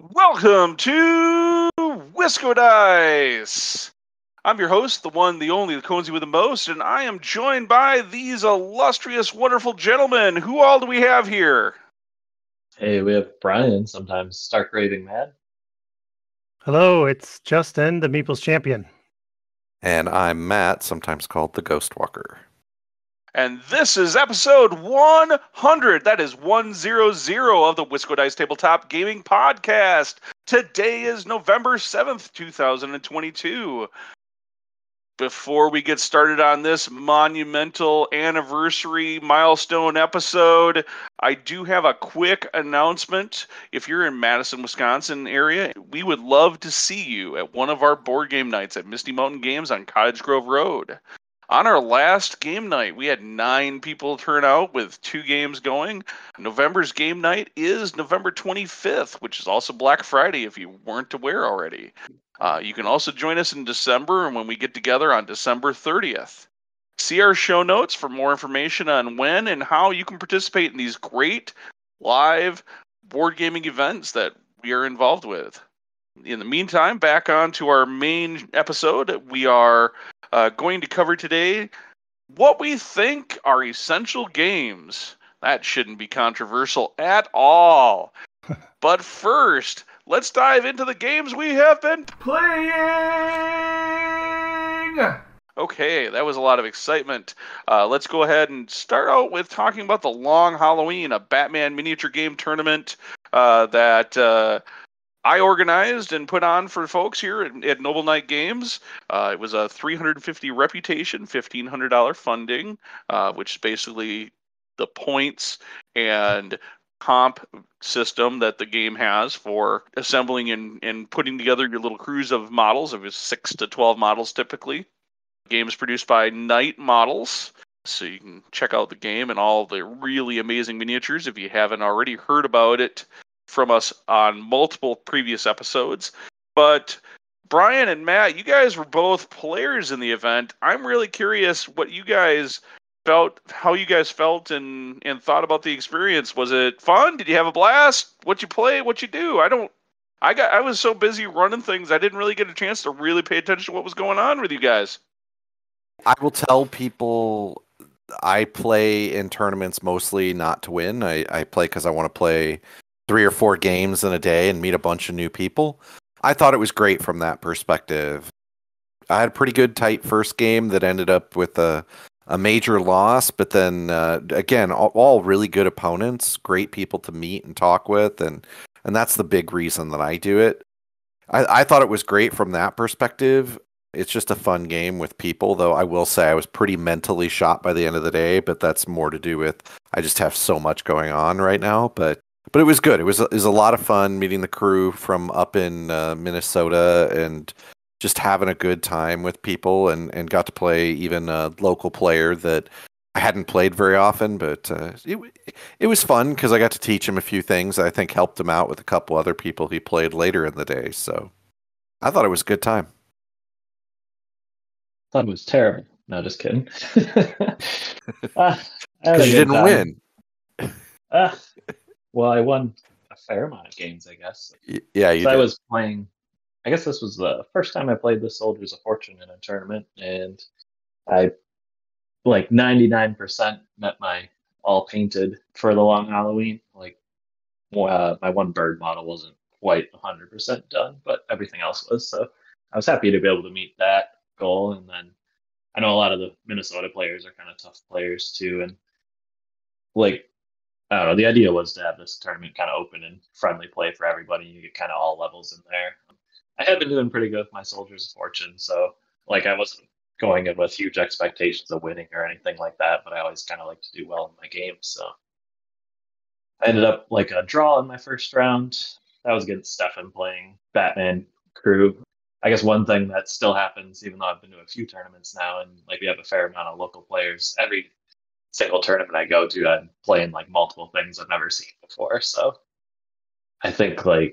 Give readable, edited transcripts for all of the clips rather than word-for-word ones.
Welcome to Wisco Dice. I'm your host, the one, the only, the cozy with the most, and I am joined by these illustrious, wonderful gentlemen. Who all do we have here? Hey, we have Brian, sometimes Stark Raving Mad. Hello, it's Justin, the Meeples champion. And I'm Matt, sometimes called the Ghost Walker. And this is episode 100. That is 100 of the Wisco Dice Tabletop Gaming Podcast. Today is November 7th, 2022. Before we get started on this monumental anniversary milestone episode, I do have a quick announcement. If you're in Madison, Wisconsin area, we would love to see you at one of our board game nights at Misty Mountain Games on Cottage Grove Road. On our last game night, we had 9 people turn out with 2 games going. November's game night is November 25th, which is also Black Friday if you weren't aware already. You can also join us in December and when we get together on December 30th. See our show notes for more information on when and how you can participate in these great live board gaming events that we are involved with. In the meantime, back on to our main episode. We are going to cover today what we think are essential games. That shouldn't be controversial at all. But first, let's dive into the games we have been playing! Okay, that was a lot of excitement. Let's go ahead and start out with talking about the Long Halloween, a Batman miniature game tournament that I organized and put on for folks here at Noble Knight Games. It was a $350 reputation, $1,500 funding, which is basically the points and comp system that the game has for assembling and putting together your little crews of models. It was 6 to 12 models typically. The game is produced by Knight Models, so you can check out the game and all the really amazing miniatures if you haven't already heard about it from us on multiple previous episodes. But Brian and Matt, you guys were both players in the event. I'm really curious what you guys felt, how you guys felt and thought about the experience. Was it fun? Did you have a blast? What'd you play? What'd you do? I was so busy running things, I didn't really get a chance to really pay attention to what was going on with you guys. I will tell people I play in tournaments mostly not to win. I play because I want to play 3 or 4 games in a day and meet a bunch of new people. I thought it was great from that perspective. I had a pretty good tight first game that ended up with a major loss, but then again, all really good opponents, great people to meet and talk with, and that's the big reason that I do it. I thought it was great from that perspective. It's just a fun game with people, though I will say I was pretty mentally shot by the end of the day, but that's more to do with I just have so much going on right now, but it was good. It was a lot of fun meeting the crew from up in Minnesota and just having a good time with people and got to play even a local player that I hadn't played very often, but it was fun because I got to teach him a few things that I think helped him out with a couple other people he played later in the day. So I thought it was a good time. Thought it was terrible. No, just kidding. Because you didn't win. Well, I won a fair amount of games, I guess. Yeah, you did. I was playing, I guess this was the first time I played the Soldiers of Fortune in a tournament, and I, 99% met my all painted for the Long Halloween. My one bird model wasn't quite 100% done, but everything else was. So I was happy to be able to meet that goal. And then I know a lot of the Minnesota players are kind of tough players too. And I don't know, the idea was to have this tournament kind of open and friendly play for everybody. You get kind of all levels in there. I had been doing pretty good with my Soldiers of Fortune, so I wasn't going in with huge expectations of winning or anything like that, but I always kind of like to do well in my games. So I ended up a draw in my first round. That was against Stefan playing Batman crew. I guess one thing that still happens, even though I've been to a few tournaments now, and we have a fair amount of local players, every single tournament I go to, I'm playing multiple things I've never seen before. So I think I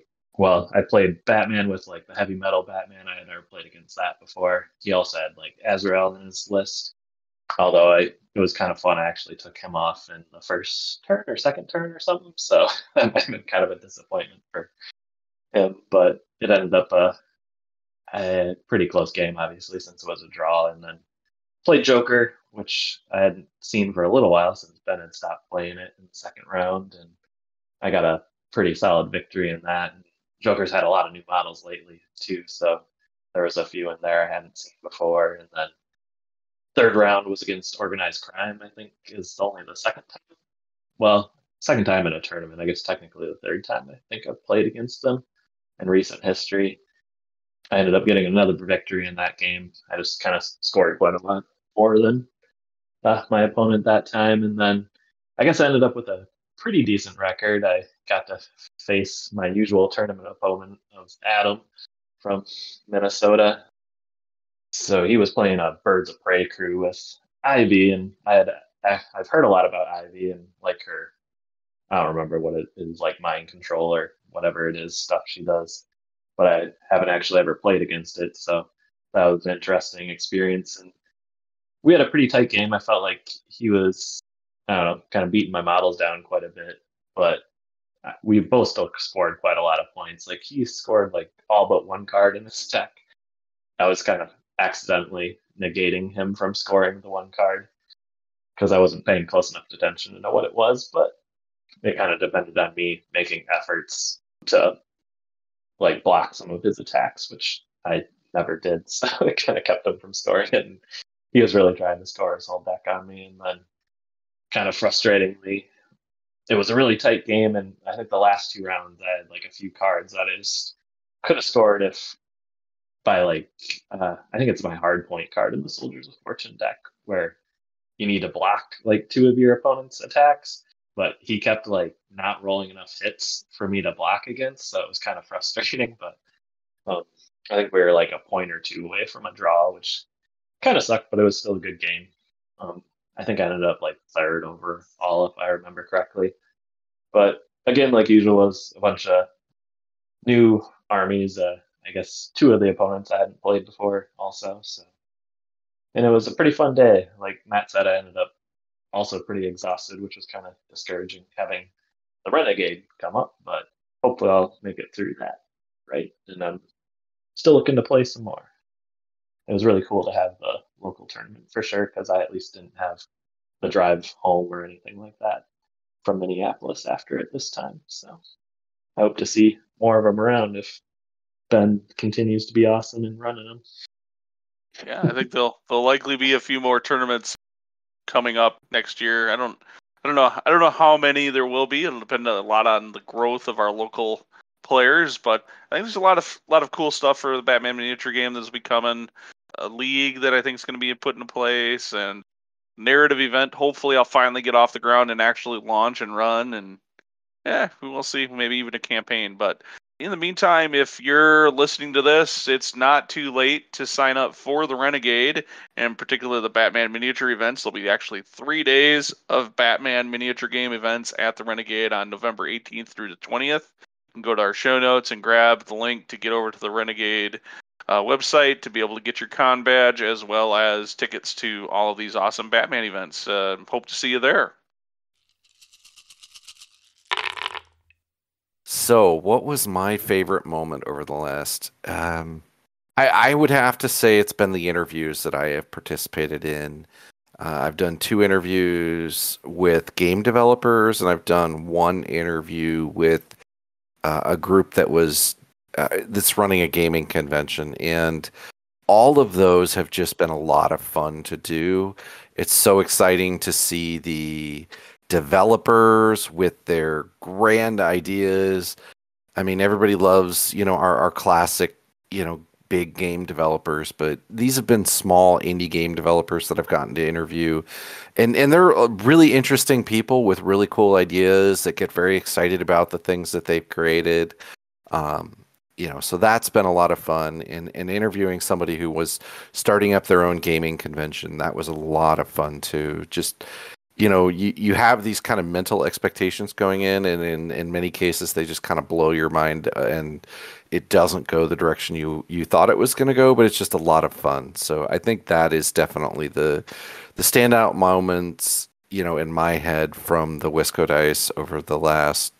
played Batman with the heavy metal Batman. I had never played against that before. He also had Azrael in his list. Although it was kind of fun. I actually took him off in the first turn or second turn or something. So that might have been kind of a disappointment for him, but it ended up a pretty close game, obviously, since it was a draw. And then played Joker, which I hadn't seen for a little while since Ben had stopped playing it in the second round, and I got a pretty solid victory in that. And Joker's had a lot of new models lately too, so there was a few in there I hadn't seen before. And then third round was against Organized Crime. I think is only the second time. Well, second time in a tournament. I guess technically the third time I think I've played against them in recent history. I ended up getting another victory in that game. I just kind of scored quite a lot more than my opponent that time. And then I guess I ended up with a pretty decent record. I got to face my usual tournament opponent of Adam from Minnesota. So he was playing a Birds of Prey crew with Ivy, and I've heard a lot about Ivy and like her. I don't remember what it is, like mind control or whatever it is stuff she does, but I haven't actually ever played against it. So that was an interesting experience, and we had a pretty tight game. I felt like he was, I don't know, kind of beating my models down quite a bit, but we both still scored quite a lot of points. Like he scored like all but one card in his deck. I was kind of accidentally negating him from scoring the one card because I wasn't paying close enough attention to know what it was, but it kind of depended on me making efforts to like block some of his attacks, which I never did. So it kind of kept him from scoring it. And he was really trying to score his whole deck on me. And then kind of frustratingly, it was a really tight game. And I think the last two rounds, I had like a few cards that I just could have scored if by like, I think it's my hard point card in the Soldiers of Fortune deck where you need to block like two of your opponent's attacks. But he kept like not rolling enough hits for me to block against. So it was kind of frustrating. But I think we were like a point or two away from a draw, which kind of sucked, but it was still a good game. I think I ended up like third overall, if I remember correctly. But again, like usual, it was a bunch of new armies. I guess two of the opponents I hadn't played before also. So, and it was a pretty fun day. Like Matt said, I ended up also pretty exhausted, which was kind of discouraging having the Renegade come up. But hopefully I'll make it through that, right? And I'm still looking to play some more. It was really cool to have the local tournament for sure, because I at least didn't have the drive home or anything like that from Minneapolis after it this time. So I hope to see more of them around if Ben continues to be awesome and running them. Yeah, I think there'll likely be a few more tournaments coming up next year. I don't know how many there will be. It'll depend a lot on the growth of our local players, but I think there's a lot of cool stuff for the Batman miniature game that's becoming a league that I think is going to be put into place, and narrative event. Hopefully I'll finally get off the ground and actually launch and run, and we'll see, maybe even a campaign. But in the meantime, if you're listening to this, it's not too late to sign up for the Renegade, and particularly the Batman miniature events. There'll be actually 3 days of Batman miniature game events at the Renegade on November 18th through the 20th. You can go to our show notes and grab the link to get over to the Renegade website to be able to get your con badge, as well as tickets to all of these awesome Batman events. Hope to see you there. So, what was my favorite moment over the last? I would have to say it's been the interviews that I have participated in. I've done 2 interviews with game developers, and I've done 1 interview with a group that was that's running a gaming convention, and all of those have just been a lot of fun to do. It's so exciting to see the developers with their grand ideas. I mean, everybody loves, our classic, big game developers, but these have been small indie game developers that I've gotten to interview. And they're really interesting people with really cool ideas that get very excited about the things that they've created. So that's been a lot of fun. And interviewing somebody who was starting up their own gaming convention, that was a lot of fun too. Just, you have these kind of mental expectations going in, and in many cases they just kind of blow your mind, and it doesn't go the direction you thought it was going to go, but it's just a lot of fun. So I think that is definitely the standout moments, in my head from the Wisco Dice over the last,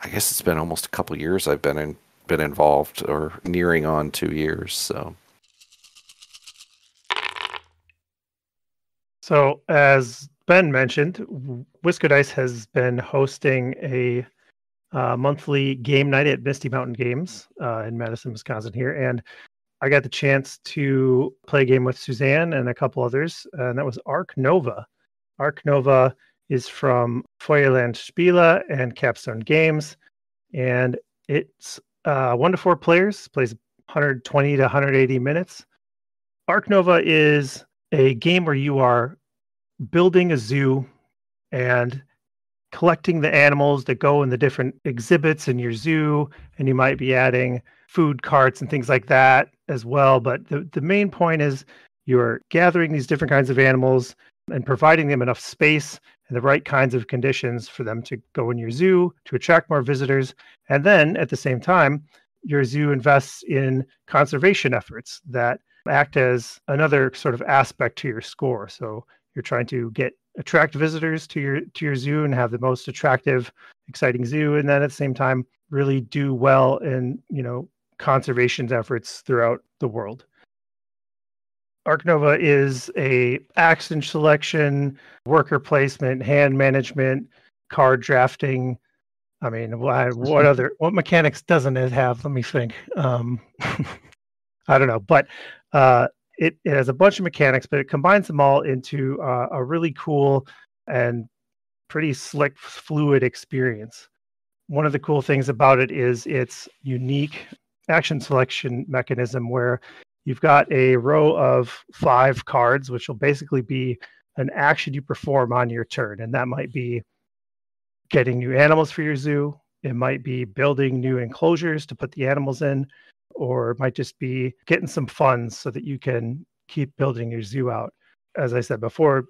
I guess it's been almost a couple years I've been been involved, or nearing on 2 years. So, as Ben mentioned, Wisco Dice has been hosting a monthly game night at Misty Mountain Games in Madison, Wisconsin here. And I got the chance to play a game with Suzanne and a couple others, and that was Arc Nova. Arc Nova is from Feuerland Spiele and Capstone Games, and it's 1 to 4 players, plays 120 to 180 minutes. Arc Nova is a game where you are building a zoo and collecting the animals that go in the different exhibits in your zoo, and you might be adding food carts and things like that as well. But the main point is you're gathering these different kinds of animals and providing them enough space and the right kinds of conditions for them to go in your zoo to attract more visitors. And then at the same time, your zoo invests in conservation efforts that act as another sort of aspect to your score. So you're trying to attract visitors to your zoo and have the most attractive, exciting zoo, and then at the same time really do well in conservation efforts throughout the world. Arc Nova is a action selection, worker placement, hand management, card drafting. I mean, what mechanics doesn't it have? Let me think. I don't know, but it has a bunch of mechanics, but it combines them all into a really cool and pretty slick, fluid experience. One of the cool things about it is its unique action selection mechanism, where you've got a row of 5 cards, which will basically be an action you perform on your turn. And that might be getting new animals for your zoo. It might be building new enclosures to put the animals in, or it might just be getting some funds so that you can keep building your zoo out. As I said before,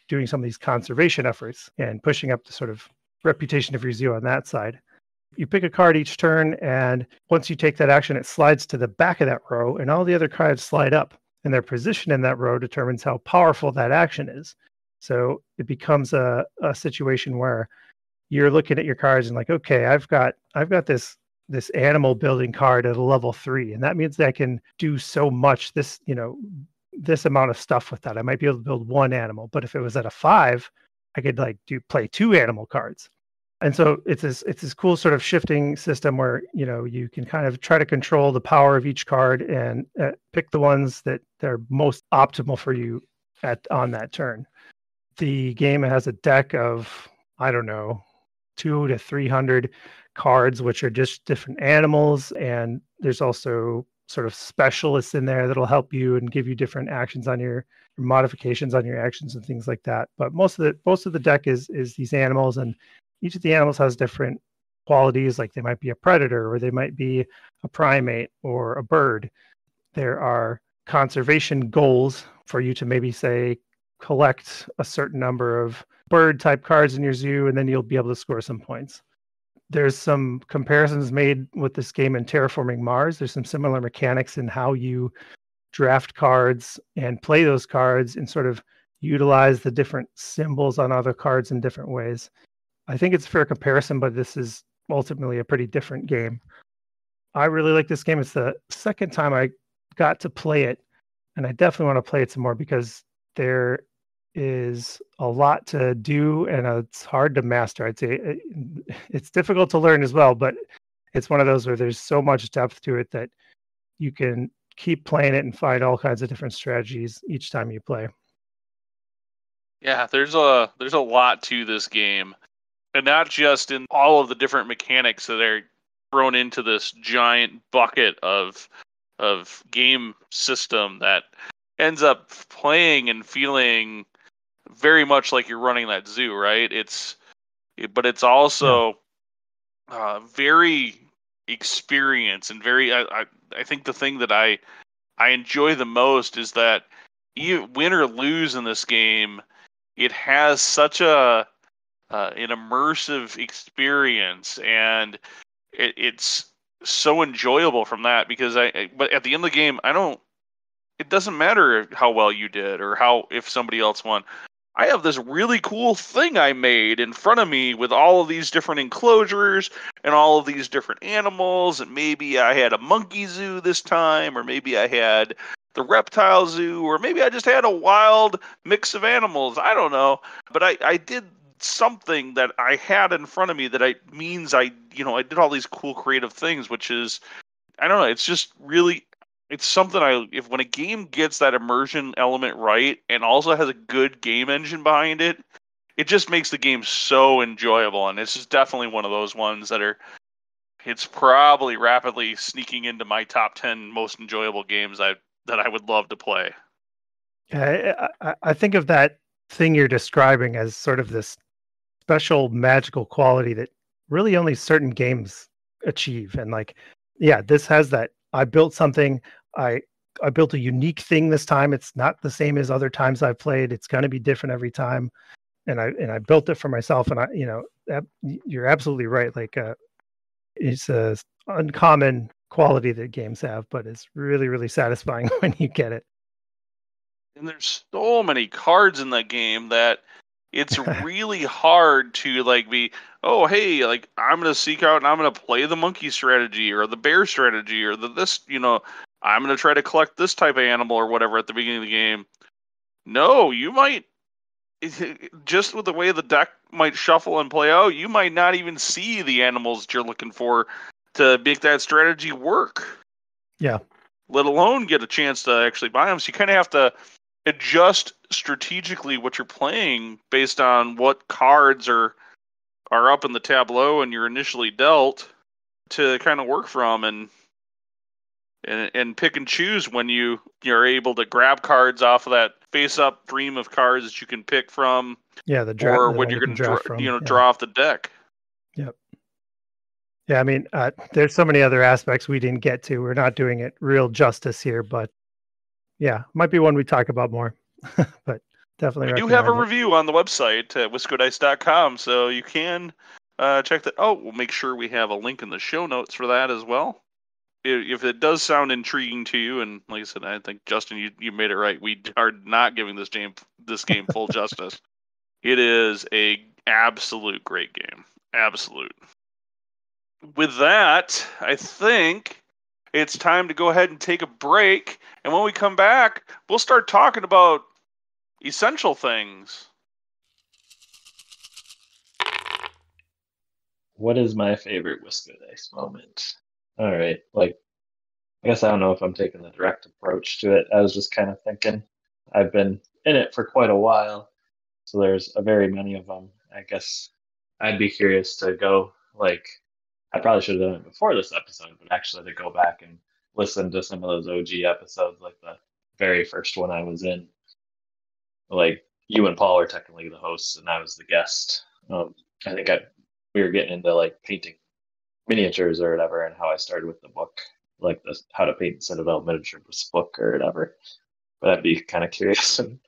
doing some of these conservation efforts and pushing up the sort of reputation of your zoo on that side. You pick a card each turn, and once you take that action, it slides to the back of that row, and all the other cards slide up, and their position in that row determines how powerful that action is. So it becomes a situation where you're looking at your cards and like, okay, I've got this animal building card at a level 3, and that means that I can do so much, this amount of stuff with that. I might be able to build 1 animal, but if it was at a 5, I could play 2 animal cards. And so it's this cool sort of shifting system where you can kind of try to control the power of each card and pick the ones that are most optimal for you on that turn. The game has a deck of 200 to 300 cards, which are just different animals, and there's also sort of specialists in there that'll help you and give you different actions on your modifications on your actions and things like that. But most of the deck is these animals, and each of the animals has different qualities, like they might be a predator, or they might be a primate, or a bird. There are conservation goals for you to maybe say collect a certain number of bird type cards in your zoo, and then you'll be able to score some points. There's some comparisons made with this game in Terraforming Mars. There's some similar mechanics in how you draft cards and play those cards and sort of utilize the different symbols on other cards in different ways. I think it's a fair comparison, but this is ultimately a pretty different game. I really like this game. It's the second time I got to play it, and I definitely want to play it some more because there is a lot to do, and it's hard to master. I'd say it's difficult to learn as well, but it's one of those where there's so much depth to it that you can keep playing it and find all kinds of different strategies each time you play. Yeah, there's a lot to this game. And not just in all of the different mechanics that are thrown into this giant bucket of game system that ends up playing and feeling very much like you're running that zoo, right? But it's also very experience and very. I think the thing that I enjoy the most is that you win or lose in this game, it has such an immersive experience, and it's so enjoyable from that because but at the end of the game, it doesn't matter how well you did or if somebody else won. I have this really cool thing I made in front of me with all of these different enclosures and all of these different animals, and maybe I had a monkey zoo this time, or maybe I had the reptile zoo, or maybe I just had a wild mix of animals. I don't know, but I did something that I had in front of me that means I did all these cool creative things, which is, I don't know, it's just really, it's something if when a game gets that immersion element right and also has a good game engine behind it, it just makes the game so enjoyable. And it's just definitely one of those ones it's probably rapidly sneaking into my top 10 most enjoyable games that I would love to play. I think of that thing you're describing as sort of this special magical quality that really only certain games achieve. And this has that. I built something. I built a unique thing this time. It's not the same as other times I've played. It's going to be different every time. And I built it for myself. And you're absolutely right. It's a uncommon quality that games have, but it's really, really satisfying when you get it. And there's so many cards in that game that it's really hard to be, oh, hey, I'm going to seek out and I'm going to play the monkey strategy or the bear strategy or I'm going to try to collect this type of animal or whatever at the beginning of the game. No, you might, just with the way the deck might shuffle and play out, you might not even see the animals that you're looking for to make that strategy work. Yeah. Let alone get a chance to actually buy them. So you kind of have to adjust strategically what you're playing based on what cards are up in the tableau and you're initially dealt to kind of work from and pick and choose when you're able to grab cards off of that face-up stream of cards that you can pick from. Yeah, or when you're going to draw off the deck. Yep. Yeah, I mean, there's so many other aspects we didn't get to. We're not doing it real justice here, but yeah, might be one we talk about more. But definitely we do have a review on the website at wiscodice.com, so you can check that. Oh, we'll make sure we have a link in the show notes for that as well. If it does sound intriguing to you, and like I said, I think Justin, you made it right. We are not giving this game full justice. It is a absolute great game. Absolute. With that, I think it's time to go ahead and take a break. And when we come back, we'll start talking about essential things. What is my favorite Wisco Dice moment? All right. I guess I don't know if I'm taking the direct approach to it. I was just kind of thinking I've been in it for quite a while. So there's a very many of them. I guess I'd be curious to go, I probably should have done it before this episode, but actually to go back and listen to some of those OG episodes, like the very first one I was in. You and Paul were technically the hosts and I was the guest. I think we were getting into painting miniatures or whatever, and how I started with the book, the How to Paint Citadel Miniatures book or whatever. But I'd be kind of curious and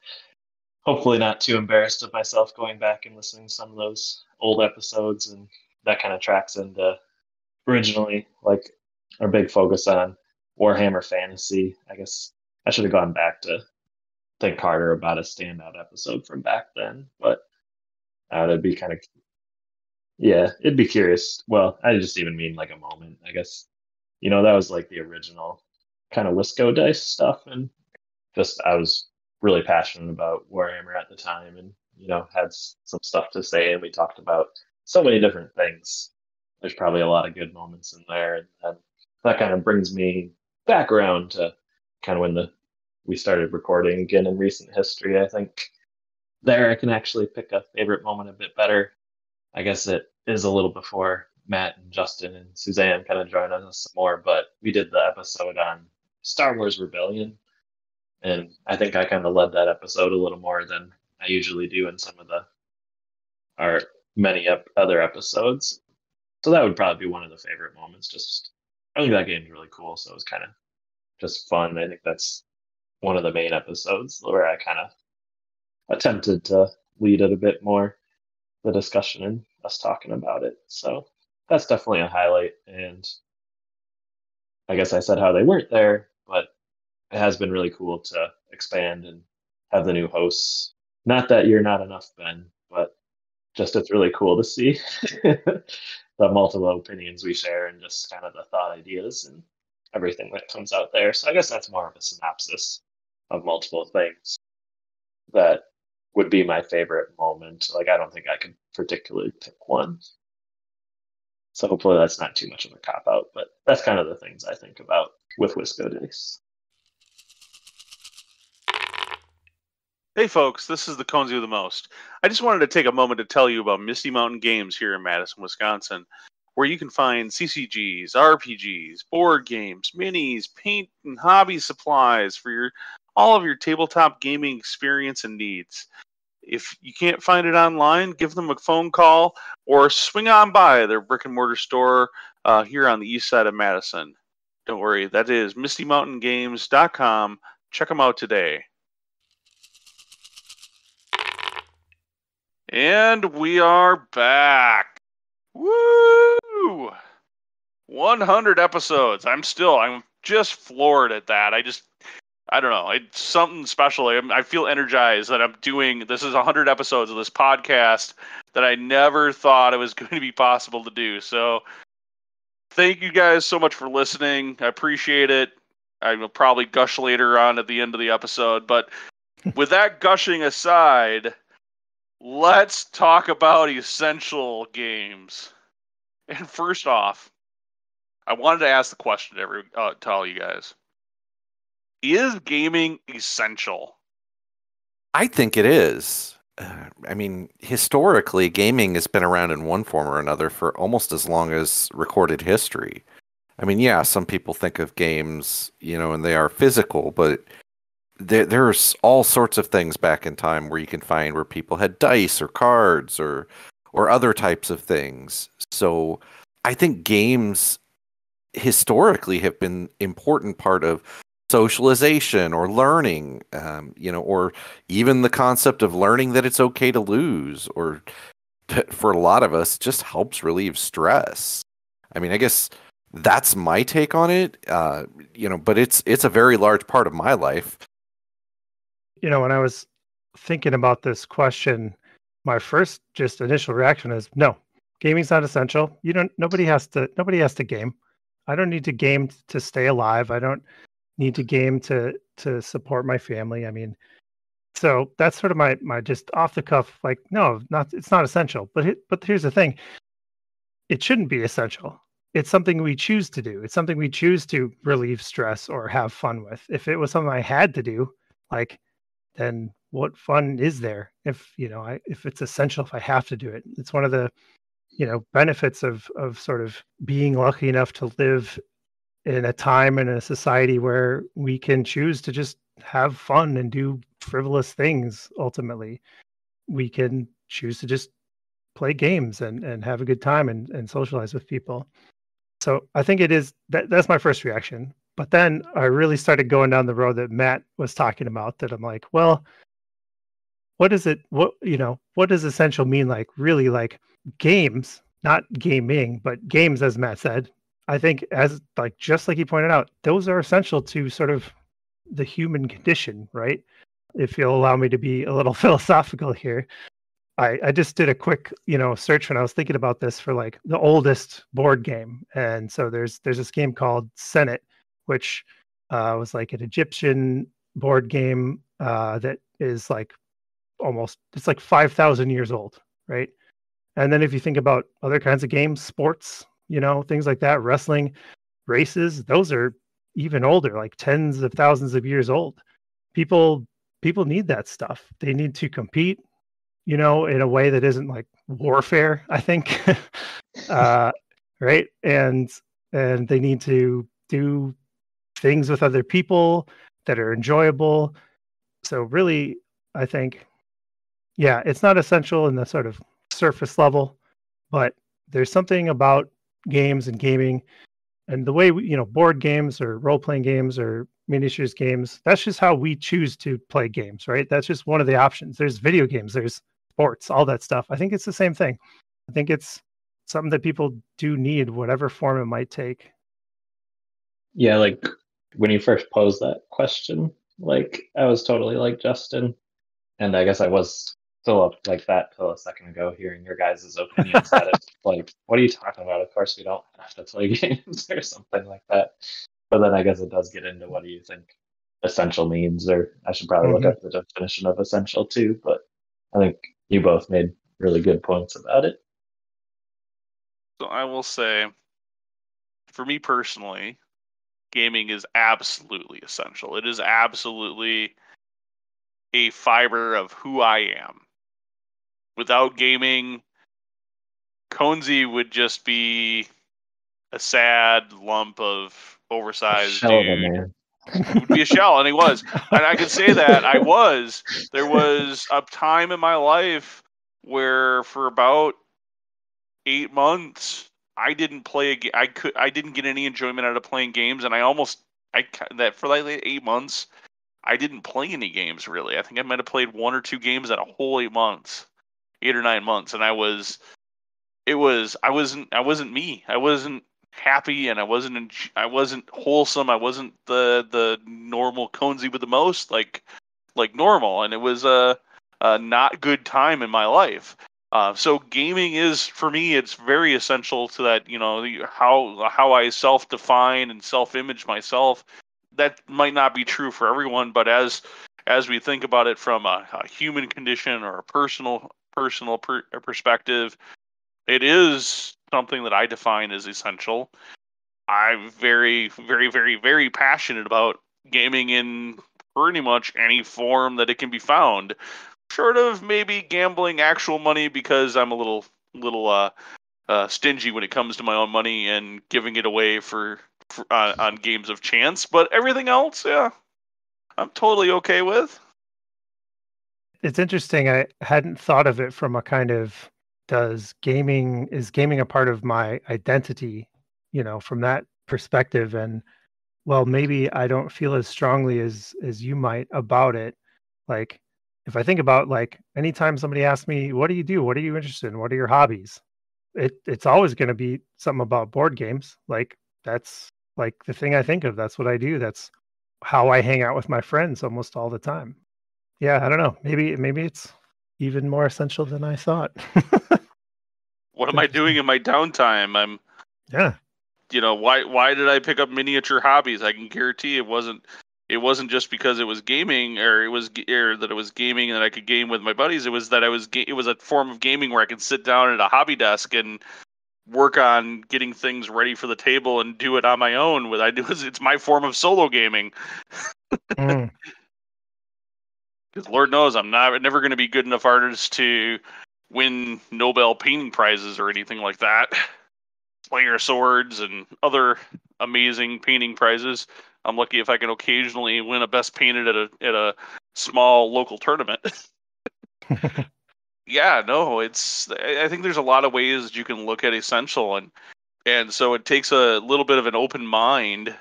hopefully not too embarrassed of myself going back and listening to some of those old episodes. And that kind of tracks into originally our big focus on Warhammer Fantasy. I guess I should have gone back to think harder about a standout episode from back then, but it'd be kind of, yeah, it'd be curious. Well, I just even mean a moment, I guess. That was the original kind of Wisco Dice stuff, and just I was really passionate about Warhammer at the time, and had some stuff to say, and we talked about so many different things. There's probably a lot of good moments in there, and that kind of brings me back around to kind of when we started recording again in recent history. I think there I can actually pick a favorite moment a bit better. I guess it is a little before Matt and Justin and Suzanne kind of joined us some more, but we did the episode on Star Wars Rebellion, and I think I kind of led that episode a little more than I usually do in some of our many other episodes. So that would probably be one of the favorite moments. I think that game's really cool, so it was kind of just fun. I think that's one of the main episodes where I kind of attempted to lead it a bit more, the discussion and us talking about it. So that's definitely a highlight. And I guess I said how they weren't there, but it has been really cool to expand and have the new hosts Not that you're not enough, Ben, but just it's really cool to see the multiple opinions we share and just kind of the thought ideas and everything that comes out there. So I guess that's more of a synopsis of multiple things that would be my favorite moment. Like, I don't think I could particularly pick one. So hopefully that's not too much of a cop-out, but that's kind of the things I think about with Wisco Dice. Hey folks, this is the Conesy with the Most. I just wanted to take a moment to tell you about Misty Mountain Games here in Madison, Wisconsin, where you can find CCGs, RPGs, board games, minis, paint and hobby supplies for all of your tabletop gaming experience and needs. If you can't find it online, give them a phone call or swing on by their brick and mortar store here on the east side of Madison. Don't worry, that is mistymountaingames.com. Check them out today. And we are back. Woo! 100 episodes. I'm just floored at that. I don't know. It's something special. I feel energized that I'm doing, this is 100 episodes of this podcast that I never thought it was going to be possible to do. So thank you guys so much for listening. I appreciate it. I will probably gush later on at the end of the episode. But with that gushing aside, let's talk about Essential games. And first off, I wanted to ask the question to all you guys. Is gaming essential? I think it is. I mean, historically, gaming has been around in one form or another for almost as long as recorded history. I mean, yeah, some people think of games, and they are physical, but there's all sorts of things back in time where you can find where people had dice or cards or other types of things. So I think games historically have been important part of socialization or learning, or even the concept of learning that it's okay to lose, or for a lot of us, just helps relieve stress. I mean, I guess that's my take on it, but it's a very large part of my life. When I was thinking about this question, my first just initial reaction is no, gaming's not essential. Nobody has to game. I don't need to game to stay alive. I don't need to game to support my family. I mean, so that's sort of my just off the cuff, like, no, it's not essential. But here's the thing. It shouldn't be essential. It's something we choose to do. It's something we choose to relieve stress or have fun with. If it was something I had to do, then what fun is there if it's essential, if I have to do it? It's one of the, benefits of sort of being lucky enough to live in a time and a society where we can choose to just have fun and do frivolous things. Ultimately, we can choose to just play games and have a good time and socialize with people. So I think it is that's my first reaction. But then I really started going down the road that Matt was talking about, that I'm like, well, what is it? What does essential mean? Like, really, like games, not gaming, but games, as Matt said. I think just like he pointed out, those are essential to sort of the human condition, right? If you'll allow me to be a little philosophical here. I just did a quick, search when I was thinking about this for like the oldest board game. And so there's this game called Senate, which was like an Egyptian board game that is like it's like 5,000 years old, right? And then if you think about other kinds of games, sports, things like that, wrestling, races, those are even older, like tens of thousands of years old. People need that stuff. They need to compete, in a way that isn't like warfare, I think. Right. And they need to do things with other people that are enjoyable. So really, I think, yeah, it's not essential in the sort of surface level, but there's something about games and gaming and the way board games or role-playing games or miniatures games, that's just how we choose to play games, right? That's just one of the options. There's video games, there's sports, all that stuff. I think it's the same thing. I think it's something that people do need, whatever form it might take. Yeah, like when you first posed that question, like I was totally like Justin. And I guess I was still up like that till a second ago, hearing your guys' opinions that it's like, what are you talking about? Of course we don't have to play games or something like that. But then I guess it does get into what do you think essential means, or I should probably look up the definition of essential too, but I think you both made really good points about it. So I will say, for me personally, gaming is absolutely essential. It is absolutely a fiber of who I am. Without gaming, Conzi would just be a sad lump of oversized Shell of a dude. man. He would be a shell, and he was. And I could say that I was. There was a time in my life where, for about 8 months, I didn't play. I didn't get any enjoyment out of playing games, and that for like 8 months, I didn't play any games really. I think I might have played 1 or 2 games in a whole 8 months, 8 or 9 months, and I wasn't me. I wasn't happy, and I wasn't wholesome. I wasn't the normal Conzi with the most like normal, and it was a not good time in my life. So gaming is, for me, it's very essential to that. How I self-define and self-image myself. That might not be true for everyone, but as we think about it from a human condition or a personal perspective, it is something that I define as essential. I'm very, very, very, very passionate about gaming in pretty much any form that it can be found. Short of maybe gambling actual money, because I'm a little stingy when it comes to my own money and giving it away on games of chance. But everything else, yeah, I'm totally okay with. It's interesting. I hadn't thought of it from a kind of, is gaming a part of my identity, from that perspective. And well, maybe I don't feel as strongly as you might about it. Like, if I think about, like, anytime somebody asks me, what do you do? What are you interested in? What are your hobbies? It's always going to be something about board games. Like, that's like the thing I think of. That's what I do. That's how I hang out with my friends almost all the time. Yeah, I don't know. Maybe it's even more essential than I thought. What am I doing in my downtime? Yeah. Why did I pick up miniature hobbies? I can guarantee it wasn't just because it was gaming, or that it was gaming and that I could game with my buddies. It was that it was a form of gaming where I could sit down at a hobby desk and work on getting things ready for the table and do it on my own. It's my form of solo gaming. Mm. Because Lord knows I'm never going to be good enough artist to win Nobel painting prizes or anything like that. Slayer swords and other amazing painting prizes. I'm lucky if I can occasionally win a best painted at a small local tournament. Yeah, no, I think there's a lot of ways that you can look at essential, and so it takes a little bit of an open mind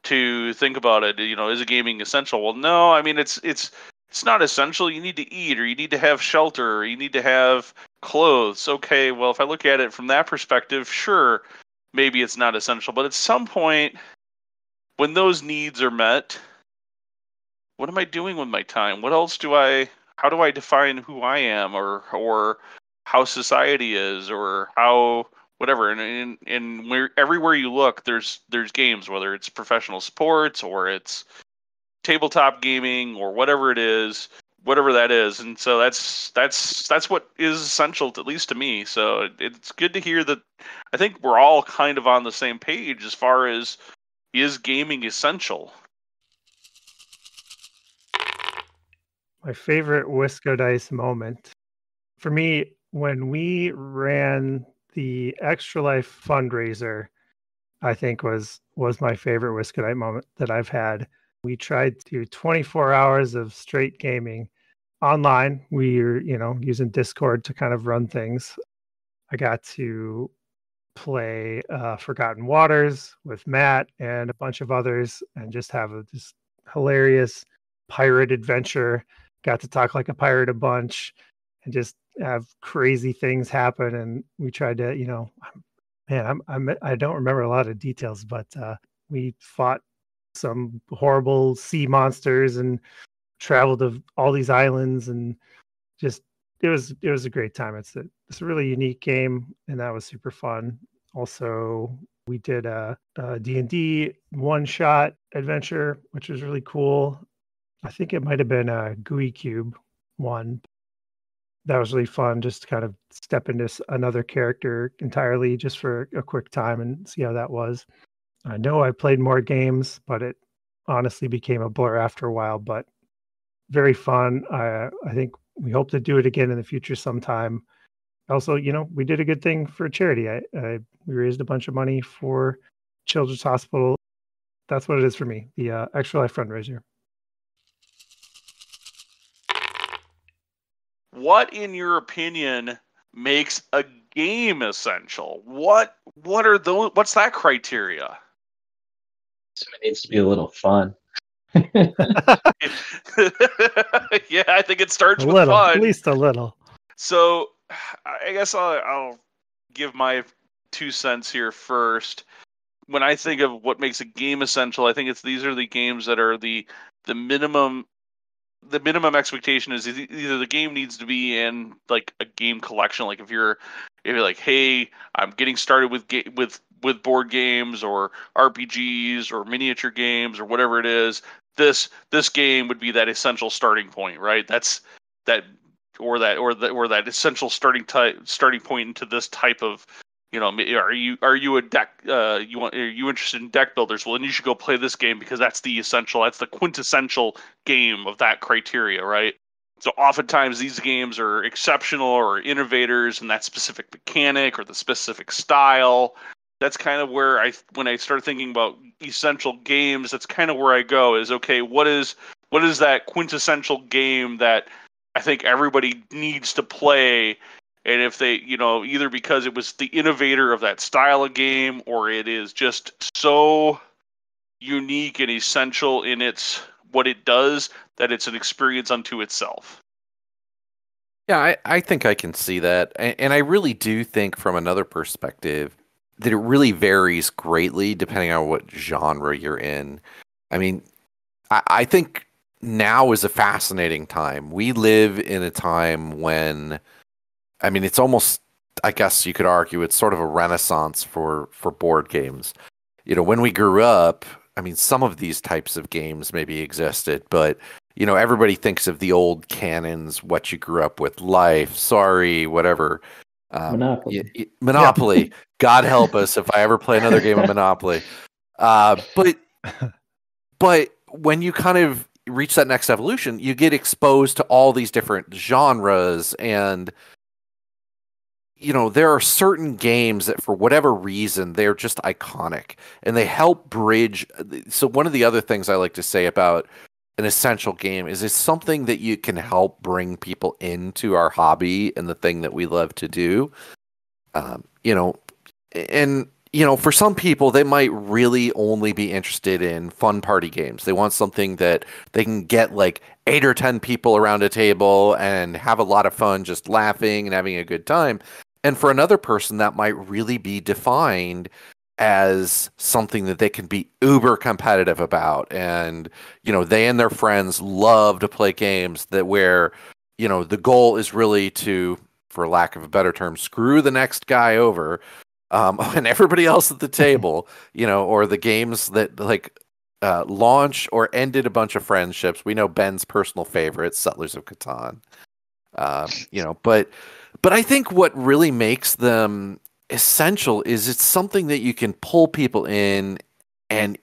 to think about it. Is a gaming essential? Well, no, I mean it's not essential. You need to eat, or you need to have shelter, or you need to have clothes. Okay, well, if I look at it from that perspective, sure, maybe it's not essential. But at some point, when those needs are met, what am I doing with my time? How do I define who I am, or how society is, or how whatever? And everywhere you look, there's games, whether it's professional sports or it's tabletop gaming or whatever it is, whatever that is. And so that's what is essential, at least to me. So it's good to hear that. I think we're all kind of on the same page as far as, is gaming essential? My favorite Wisco Dice moment, for me, when we ran the Extra Life fundraiser, I think was my favorite Wisco Dice moment that I've had. We tried to do 24 hours of straight gaming online. We were, using Discord to kind of run things. I got to play Forgotten Waters with Matt and a bunch of others, and just have this hilarious pirate adventure. Got to talk like a pirate a bunch, and just have crazy things happen. And we tried to, I don't remember a lot of details, but we fought some horrible sea monsters and travel to all these islands, and just it was a great time. It's a really unique game, and that was super fun. Also, we did a D&D one-shot adventure, which was really cool. I think it might have been a GUI Cube one. That was really fun, just to kind of step into another character entirely just for a quick time and see how that was. I know I played more games, but it honestly became a blur after a while, but very fun. I think we hope to do it again in the future sometime. Also, we did a good thing for charity. We raised a bunch of money for Children's Hospital. That's what it is for me, the Extra Life fundraiser. What, in your opinion, makes a game essential? What are those? What's that criteria? So it needs to be a little fun. Yeah, I think it starts with fun. At least a little. So, I guess I'll give my 2 cents here first. When I think of what makes a game essential, I think these are the games that are the minimum. The minimum expectation is either the game needs to be in like a game collection. Like if you're like, hey, I'm getting started with board games or RPGs or miniature games or whatever it is, this game would be that essential starting point, right? That's that essential starting point into this type of, are you a deck? Are you interested in deck builders? Well, then you should go play this game because that's the quintessential game of that criteria, right? So oftentimes these games are exceptional or innovators in that specific mechanic or the specific style. That's kind of where when I start thinking about essential games, that's kind of where I go is, okay, what is that quintessential game that I think everybody needs to play? And if they, either because it was the innovator of that style of game, or it is just so unique and essential in what it does that it's an experience unto itself. Yeah, I think I can see that. And I really do think from another perspective that it really varies greatly depending on what genre you're in. I mean, I think now is a fascinating time. We live in a time when, I mean, it's almost, I guess you could argue, it's sort of a renaissance for board games. When we grew up, I mean, some of these types of games maybe existed, but, everybody thinks of the old canons, what you grew up with, Life, Sorry, whatever. Monopoly. Monopoly. Yeah. God help us if I ever play another game of Monopoly. But when you kind of reach that next evolution, you get exposed to all these different genres, and there are certain games that for whatever reason, they're just iconic and they help bridge. So one of the other things I like to say about an essential game is it's something that you can help bring people into our hobby and the thing that we love to do. For some people, they might really only be interested in fun party games. They want something that they can get like 8 or 10 people around a table and have a lot of fun just laughing and having a good time. And for another person, that might really be defined as something that they can be uber competitive about. And, they and their friends love to play games where the goal is really to, for lack of a better term, screw the next guy over and everybody else at the table, or the games that launch or ended a bunch of friendships. We know Ben's personal favorite, Settlers of Catan. But I think what really makes them essential is it's something that you can pull people in and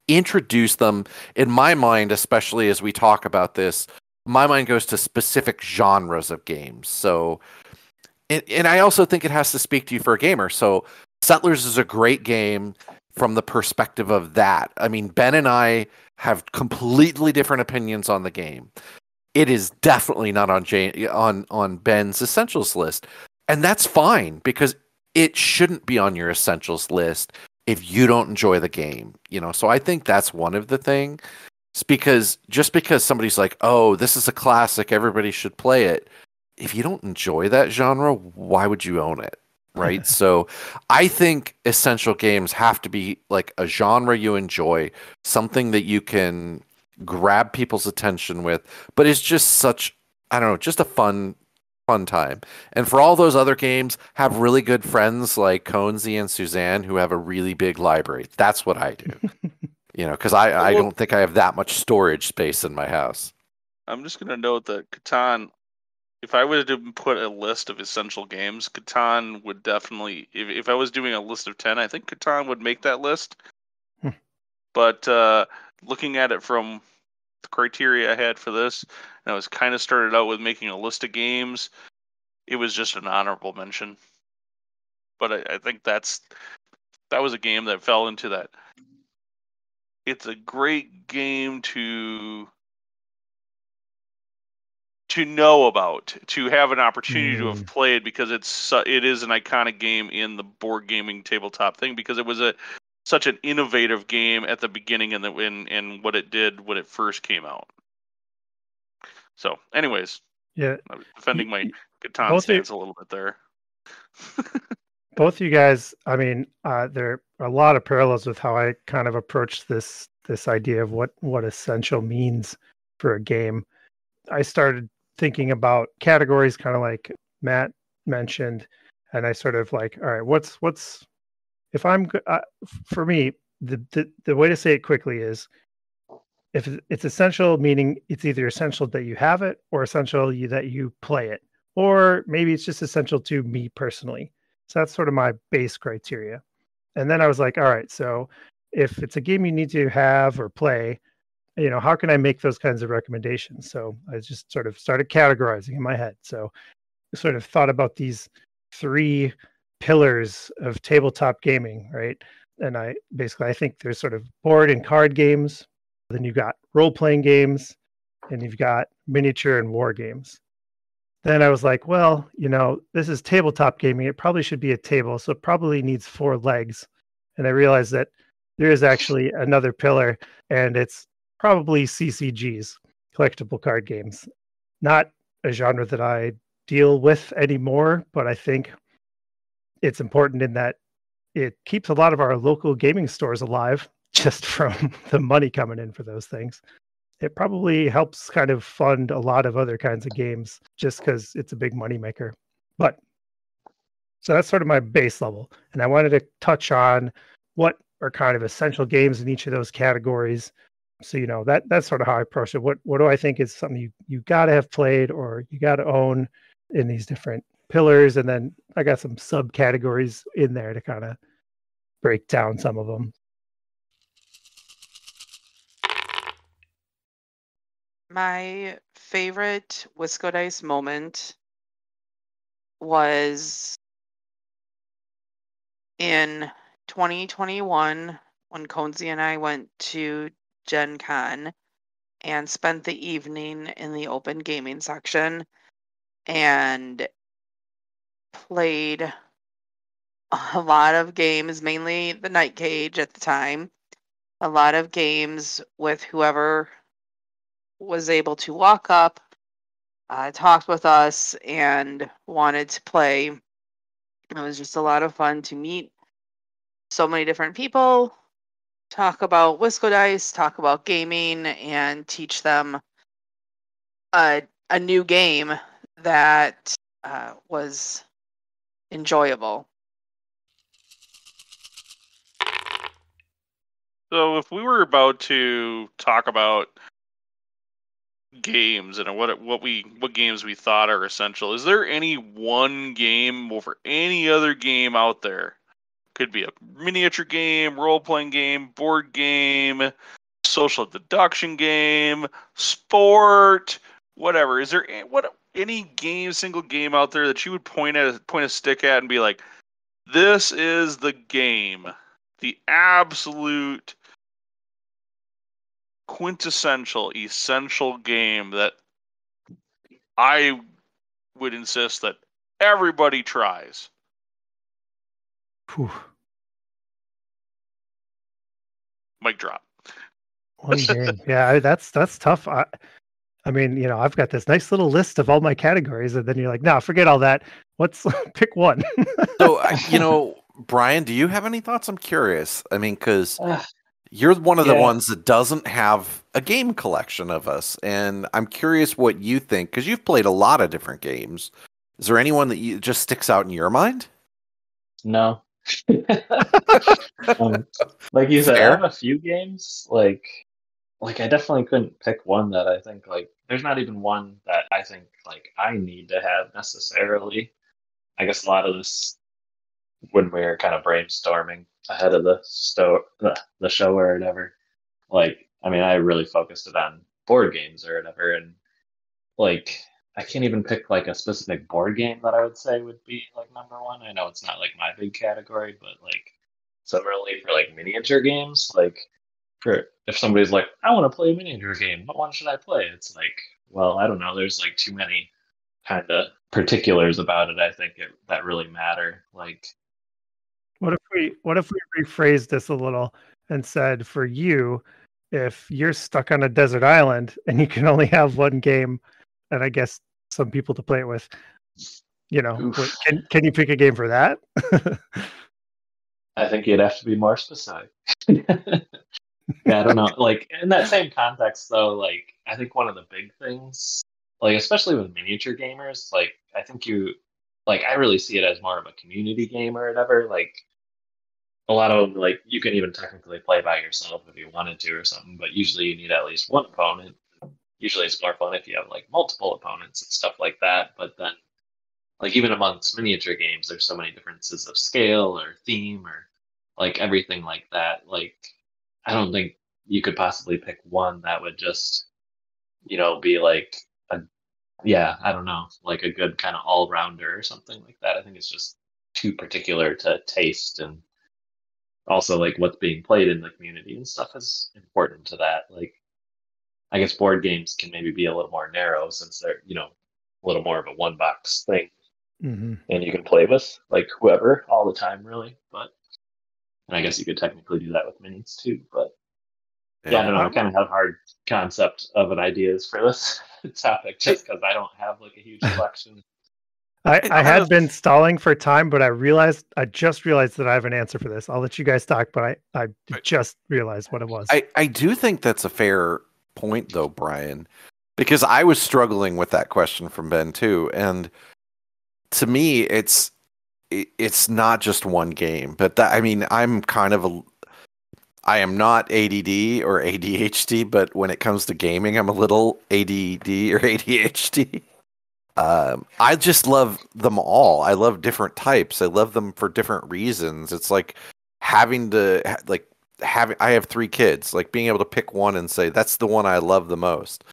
introduce them. In my mind, especially as we talk about this, my mind goes to specific genres of games. So, and I also think it has to speak to you for a gamer. So Settlers is a great game from the perspective of that. I mean, Ben and I have completely different opinions on the game. It is definitely not on Ben's essentials list. And that's fine, because it shouldn't be on your essentials list if you don't enjoy the game. So I think that's one of the things. It's because just because somebody's like, oh, this is a classic, everybody should play it. If you don't enjoy that genre, why would you own it? Right? So I think essential games have to be like a genre you enjoy, something that you can grab people's attention with, but it's just such, I don't know, just a fun time. And for all those other games, have really good friends like Conzi and Suzanne who have a really big library. That's what I do. Because I don't think I have that much storage space in my house. I'm just going to note that Catan, if I were to put a list of essential games, Catan would definitely, if I was doing a list of 10, I think Catan would make that list. But looking at it from the criteria I had for this, and I was kind of started out with making a list of games, it was just an honorable mention. But I think that was a game that fell into that. It's a great game to know about, to have an opportunity to have played, because it is an iconic game in the board gaming tabletop thing, because it was such an innovative game at the beginning and what it did when it first came out. So, anyways, yeah, I was defending my Catan stance a little bit there. Both you guys, I mean, there are a lot of parallels with how I kind of approached this idea of what essential means for a game. I started thinking about categories, kind of like Matt mentioned, and I sort of like, all right, what's if I'm for me, the way to say it quickly is, if it's essential, meaning it's either essential that you have it or essential that you play it, or maybe it's just essential to me personally. So that's sort of my base criteria. And then I was like, all right, so if it's a game you need to have or play, how can I make those kinds of recommendations? So I just sort of started categorizing in my head. So I sort of thought about these 3 pillars of tabletop gaming, right? And I think there's sort of board and card games. Then you've got role-playing games, and you've got miniature and war games. Then I was like, well, this is tabletop gaming. It probably should be a table, so it probably needs 4 legs. And I realized that there is actually another pillar, and it's probably CCGs, collectible card games. Not a genre that I deal with anymore, but I think it's important in that it keeps a lot of our local gaming stores alive just from the money coming in for those things. It probably helps kind of fund a lot of other kinds of games just because it's a big moneymaker. But so that's sort of my base level. And I wanted to touch on what are kind of essential games in each of those categories. So, that's sort of how I approach it. What do I think is something you got to have played or you got to own in these different pillars? And then I got some subcategories in there to kind of break down some of them. My favorite Wisco Dice moment was in 2021 when Conzi and I went to Gen Con and spent the evening in the open gaming section and played a lot of games, mainly the Night Cage at the time. A lot of games with whoever was able to walk up, talked with us, and wanted to play. It was just a lot of fun to meet so many different people, talk about Wisco Dice, talk about gaming, and teach them a new game that was enjoyable. So if we were about to talk about games and what games we thought are essential, is there any one game over any other game out there? Could be a miniature game, role-playing game, board game, social deduction game, sport, whatever. Is there any single game out there that you would point a stick at and be like, this is the game, the absolute quintessential, essential game that I would insist that everybody tries? Whew. Mic drop. One game. Yeah, that's tough. I mean, I've got this nice little list of all my categories, and then you're like, no, forget all that. Let's pick one. So, Brian, do you have any thoughts? I'm curious. I mean, because You're one of the Yeah. ones that doesn't have a game collection of us, and I'm curious what you think because you've played a lot of different games. Is there anyone that just sticks out in your mind? No. Like you said, I Fair. have a few games. Like I definitely couldn't pick one that I think like there's not even one that I think like I need to have necessarily. I guess a lot of this when we were kind of brainstorming ahead of the show or whatever. Like, I mean, I really focused it on board games or whatever, and like I can't even pick like a specific board game that I would say would be like number one. I know it's not like my big category, but like similarly for like miniature games, like for if somebody's like, I want to play a miniature game, what one should I play? It's like, well, I don't know. There's like too many kind of particulars about it. I think that really matter. Like, What if we rephrased this a little and said, for you, if you're stuck on a desert island and you can only have one game, and I guess some people to play it with, can you pick a game for that? I think you'd have to be more specific. Yeah, I don't know. Like in that same context, though, like I think one of the big things, like especially with miniature gamers, like I think I really see it as more of a community game or whatever. Like a lot of them, like you can even technically play by yourself if you wanted to or something, but usually you need at least one opponent. Usually it's more fun if you have like multiple opponents and stuff like that. But then, like even amongst miniature games, there's so many differences of scale or theme or like everything like that. Like I don't think you could possibly pick one that would just, be like I don't know, like a good kind of all rounder or something like that. I think it's just too particular to taste, and also like what's being played in the community and stuff is important to that. Like I guess board games can maybe be a little more narrow since they're, a little more of a one box thing, Mm-hmm. and you can play with like whoever all the time, really. But and I guess you could technically do that with minis too. But yeah, I don't know. I kind of have a hard concept of an ideas for this topic just because I don't have like a huge collection. I had been stalling for time, but I just realized that I have an answer for this. I'll let you guys talk, but I just realized what it was. I do think that's a fair point, though, Brian, because I was struggling with that question from Ben too, and to me, it's not just one game, but I'm kind of I am not ADD or ADHD, but when it comes to gaming, I'm a little ADD or ADHD. I just love them all. I love different types. I love them for different reasons. It's like having to I have 3 kids, like being able to pick one and say that's the one I love the most.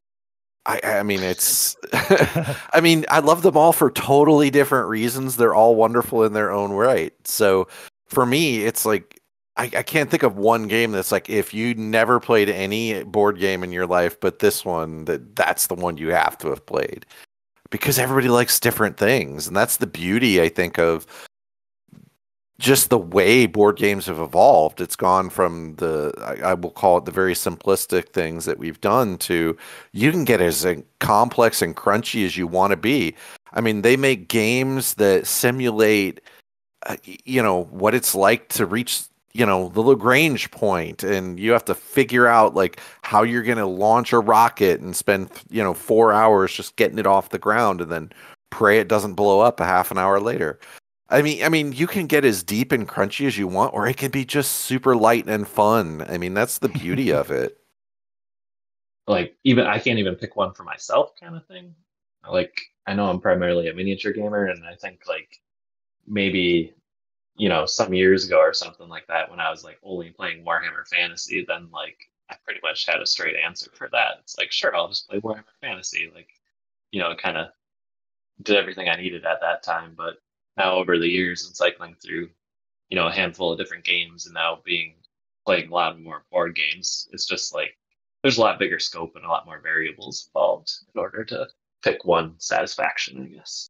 I mean, it's I mean, I love them all for totally different reasons. They're all wonderful in their own right. So for me, it's like I can't think of one game that's like if you never played any board game in your life, but this one, that's the one you have to have played. Because everybody likes different things. And that's the beauty, I think, of just the way board games have evolved. It's gone from I will call it the very simplistic things that we've done to you can get as complex and crunchy as you want to be. I mean, they make games that simulate, what it's like to reach, the Lagrange point, and you have to figure out like how you're going to launch a rocket and spend, 4 hours just getting it off the ground and then pray it doesn't blow up a half an hour later. I mean, you can get as deep and crunchy as you want, or it can be just super light and fun. I mean, that's the beauty of it. Like, even I can't even pick one for myself, kind of thing. Like, I know I'm primarily a miniature gamer, and I think like maybe some years ago or something like that, when I was like only playing Warhammer Fantasy, then like I pretty much had a straight answer for that. It's like, sure, I'll just play Warhammer Fantasy. Like, kind of did everything I needed at that time. But now over the years and cycling through, a handful of different games and now playing a lot more board games, it's just like there's a lot bigger scope and a lot more variables involved in order to pick one satisfaction, I guess.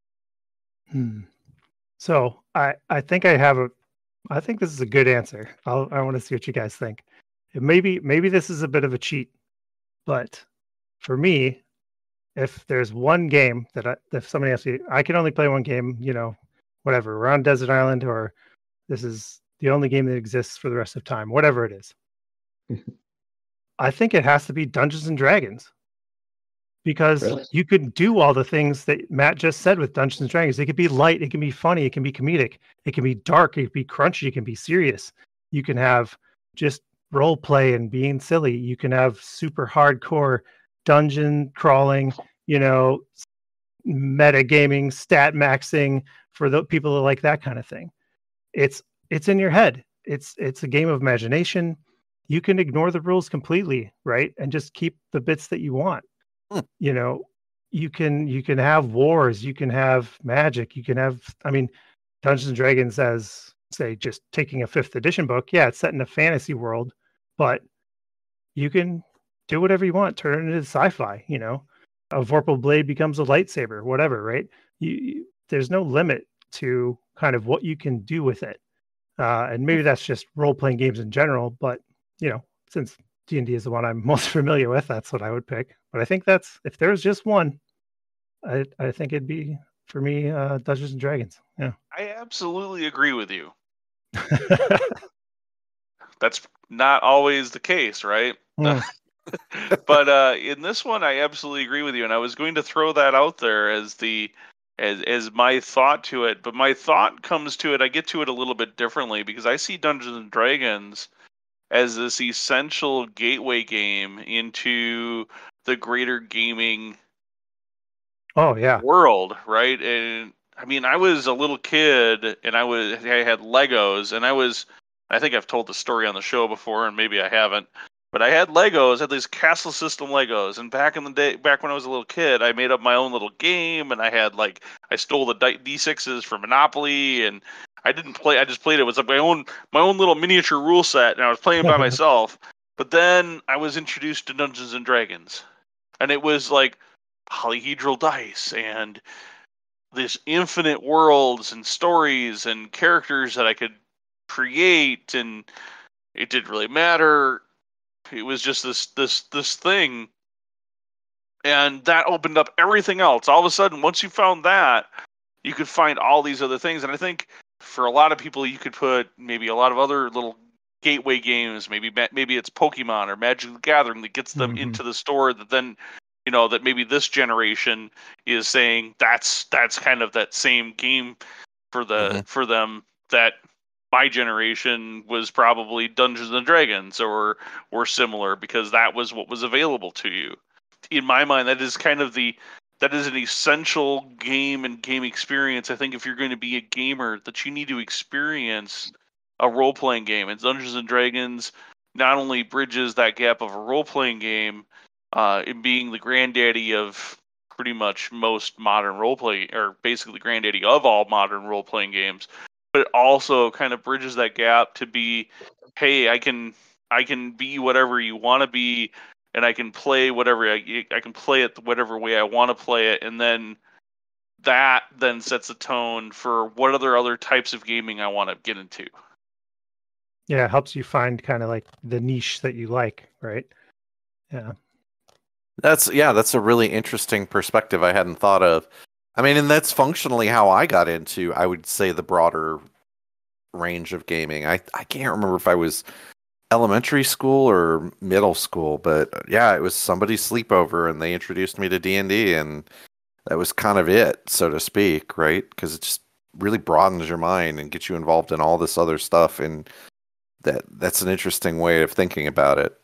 So I think I think this is a good answer. I want to see what you guys think. Maybe this is a bit of a cheat, but for me, if there's one game that if somebody asks me, I can only play one game, whatever, we're on Desert Island, or this is the only game that exists for the rest of time, whatever it is. I think it has to be Dungeons and Dragons. Because Really? you could do all the things that Matt just said with Dungeons and Dragons. It could be light, it can be funny, it can be comedic, it can be dark, it can be crunchy, it can be serious. You can have just role play and being silly. You can have super hardcore dungeon crawling, metagaming, stat maxing for the people that like that kind of thing. It's in your head. It's a game of imagination. You can ignore the rules completely, right? And just keep the bits that you want. You can have wars, you can have magic, you can have, Dungeons and Dragons as, say, just taking a 5th edition book. Yeah, it's set in a fantasy world, but you can do whatever you want, turn it into sci-fi. A Vorpal blade becomes a lightsaber, whatever, right? There's no limit to kind of what you can do with it. And maybe that's just role-playing games in general, but since D&D is the one I'm most familiar with, that's what I would pick. But I think if there's just one, I think it'd be, for me, Dungeons and Dragons. Yeah. I absolutely agree with you. That's not always the case, right? But in this one, I absolutely agree with you, and I was going to throw that out there as my thought to it. But my thought comes to it, I get to it a little bit differently, because I see Dungeons and Dragons as this essential gateway game into the greater gaming world, right? And I was a little kid, and I had Legos, and I think I've told the story on the show before, and maybe I haven't, but I had Legos, I had these castle system Legos, and back in the day, back when I was a little kid, I made up my own little game, and I stole the D6s from Monopoly, and I didn't play. I just played it. It was like my own little miniature rule set, and I was playing by myself. But then I was introduced to Dungeons and Dragons, and it was like polyhedral dice and this infinite worlds and stories and characters that I could create, and it didn't really matter. It was just this thing, and that opened up everything else. All of a sudden, once you found that, you could find all these other things, and I think for a lot of people, you could put maybe a lot of other little gateway games. Maybe it's Pokemon or Magic the Gathering that gets them into the store. That then, that maybe this generation is saying that's kind of that same game for them that my generation was probably Dungeons and Dragons or similar, because that was what was available to you. In my mind, that is kind of that is an essential game and game experience. I think if you're going to be a gamer, that you need to experience a role-playing game. And Dungeons & Dragons not only bridges that gap of a role-playing game in being the granddaddy of pretty much most modern role-playing, or basically granddaddy of all modern role-playing games, but it also kind of bridges that gap to be, hey, I can be whatever you want to be, and I can play whatever I can play it whatever way I want to play it, and then that then sets a tone for what other types of gaming I want to get into. Yeah, it helps you find kind of like the niche that you like, right? Yeah. That's a really interesting perspective I hadn't thought of. And that's functionally how I got into, I would say, the broader range of gaming. I can't remember if I was elementary school or middle school, but yeah, it was somebody's sleepover and they introduced me to D&D, and that was kind of it, so to speak, right? Because it just really broadens your mind and gets you involved in all this other stuff, and that's an interesting way of thinking about it.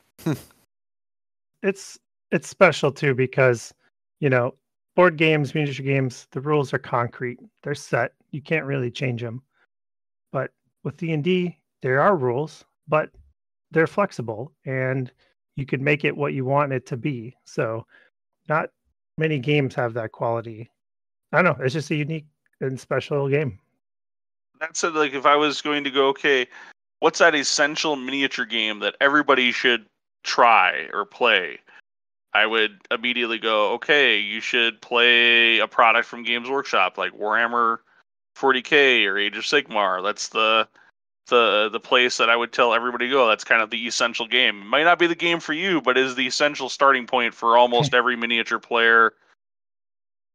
It's special too, because board games, miniature games, the rules are concrete, they're set, you can't really change them. But with D&D, there are rules, but they're flexible, and you could make it what you want it to be. So not many games have that quality. I don't know, it's just a unique and special game. That's it. Like, if I was going to go, okay, what's that essential miniature game that everybody should try or play? I would immediately go, okay, you should play a product from Games Workshop, like Warhammer 40K or Age of Sigmar. That's the place that I would tell everybody to go. That's kind of the essential game. It might not be the game for you, but is the essential starting point for almost every miniature player,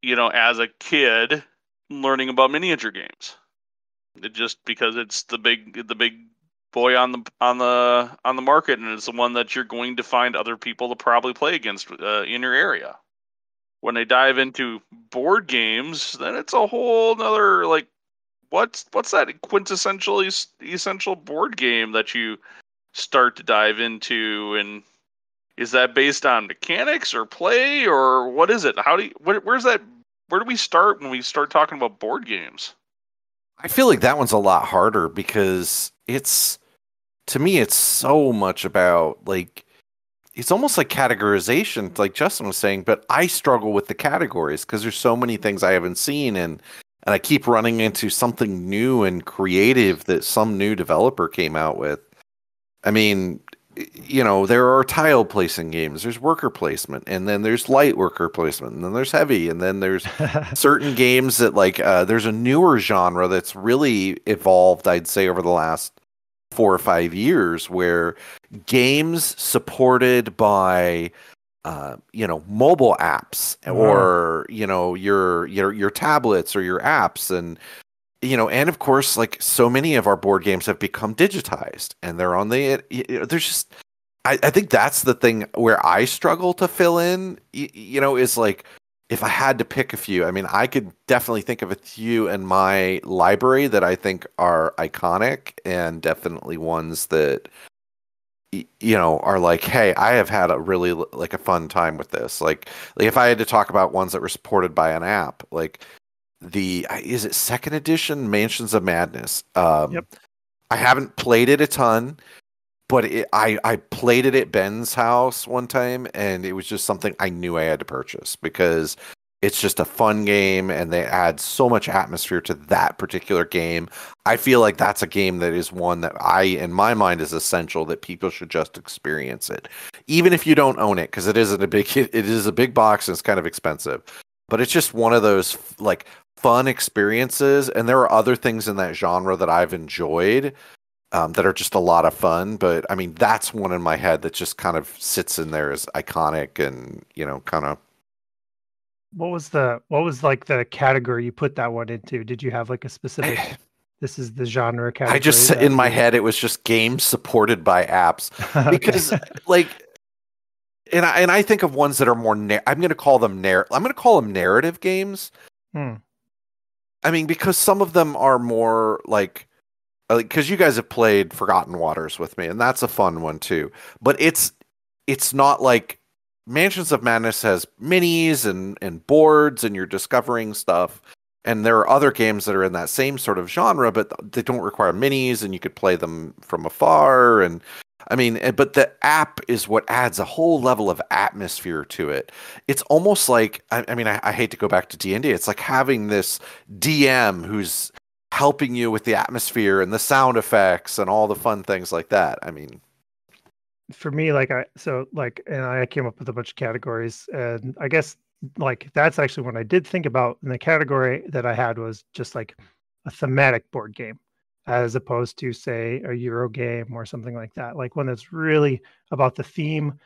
as a kid learning about miniature games. Just because it's the big boy on the market, and it's the one that you're going to find other people to probably play against in your area. When they dive into board games, then it's a whole nother, like, what's that quintessential essential board game that you start to dive into, and is that based on mechanics or play, or what is it? Where do we start when we start talking about board games? I feel like that one's a lot harder because to me, it's so much about, like, it's almost like categorization, like Justin was saying, but I struggle with the categories because there's so many things I haven't seen, and I keep running into something new and creative that some new developer came out with. I mean, there are tile placing games, there's worker placement, and then there's light worker placement, and then there's heavy, and then there's certain games that, like, there's a newer genre that's really evolved, I'd say, over the last 4 or 5 years, where games supported by mobile apps or your tablets or your apps, and and of course, like, so many of our board games have become digitized, and they're on there's just I think that's the thing where I struggle to fill in, is like, if I had to pick a few, I mean, I could definitely think of a few in my library that I think are iconic, and definitely ones that, are like, hey, I have had a really, like, a fun time with this. Like if I had to talk about ones that were supported by an app, like is it second edition Mansions of Madness? Yep. I haven't played it a ton, but I played it at Ben's house one time, and it was just something I knew I had to purchase because it's just a fun game, and they add so much atmosphere to that particular game. I feel like that's a game that is one that in my mind, is essential, that people should just experience it, even if you don't own it, because it is a big box and it's kind of expensive. But it's just one of those, like, fun experiences, and there are other things in that genre that I've enjoyed. That are just a lot of fun, but I mean, that's one in my head that just kind of sits in there as iconic, and kind of. What was like the category you put that one into? Did you have, like, a specific? This is the genre category. I just, in my head, it was just games supported by apps, because like, and I think of ones that are more. I'm going to call them narrative games. I mean, because some of them are more like. Because you guys have played Forgotten Waters with me, and that's a fun one too. But it's not like Mansions of Madness has minis and boards, and you're discovering stuff. And there are other games that are in that same sort of genre, but they don't require minis, and you could play them from afar. And I mean, but the app is what adds a whole level of atmosphere to it. It's almost like, I mean, I hate to go back to D&D. It's like having this DM who's helping you with the atmosphere and the sound effects and all the fun things like that. I mean, for me, and I came up with a bunch of categories, and I guess, like, that's actually when I did think about, and the category that I had was just like a thematic board game, as opposed to, say, a Euro game or something like that. Like one that's really about the theme.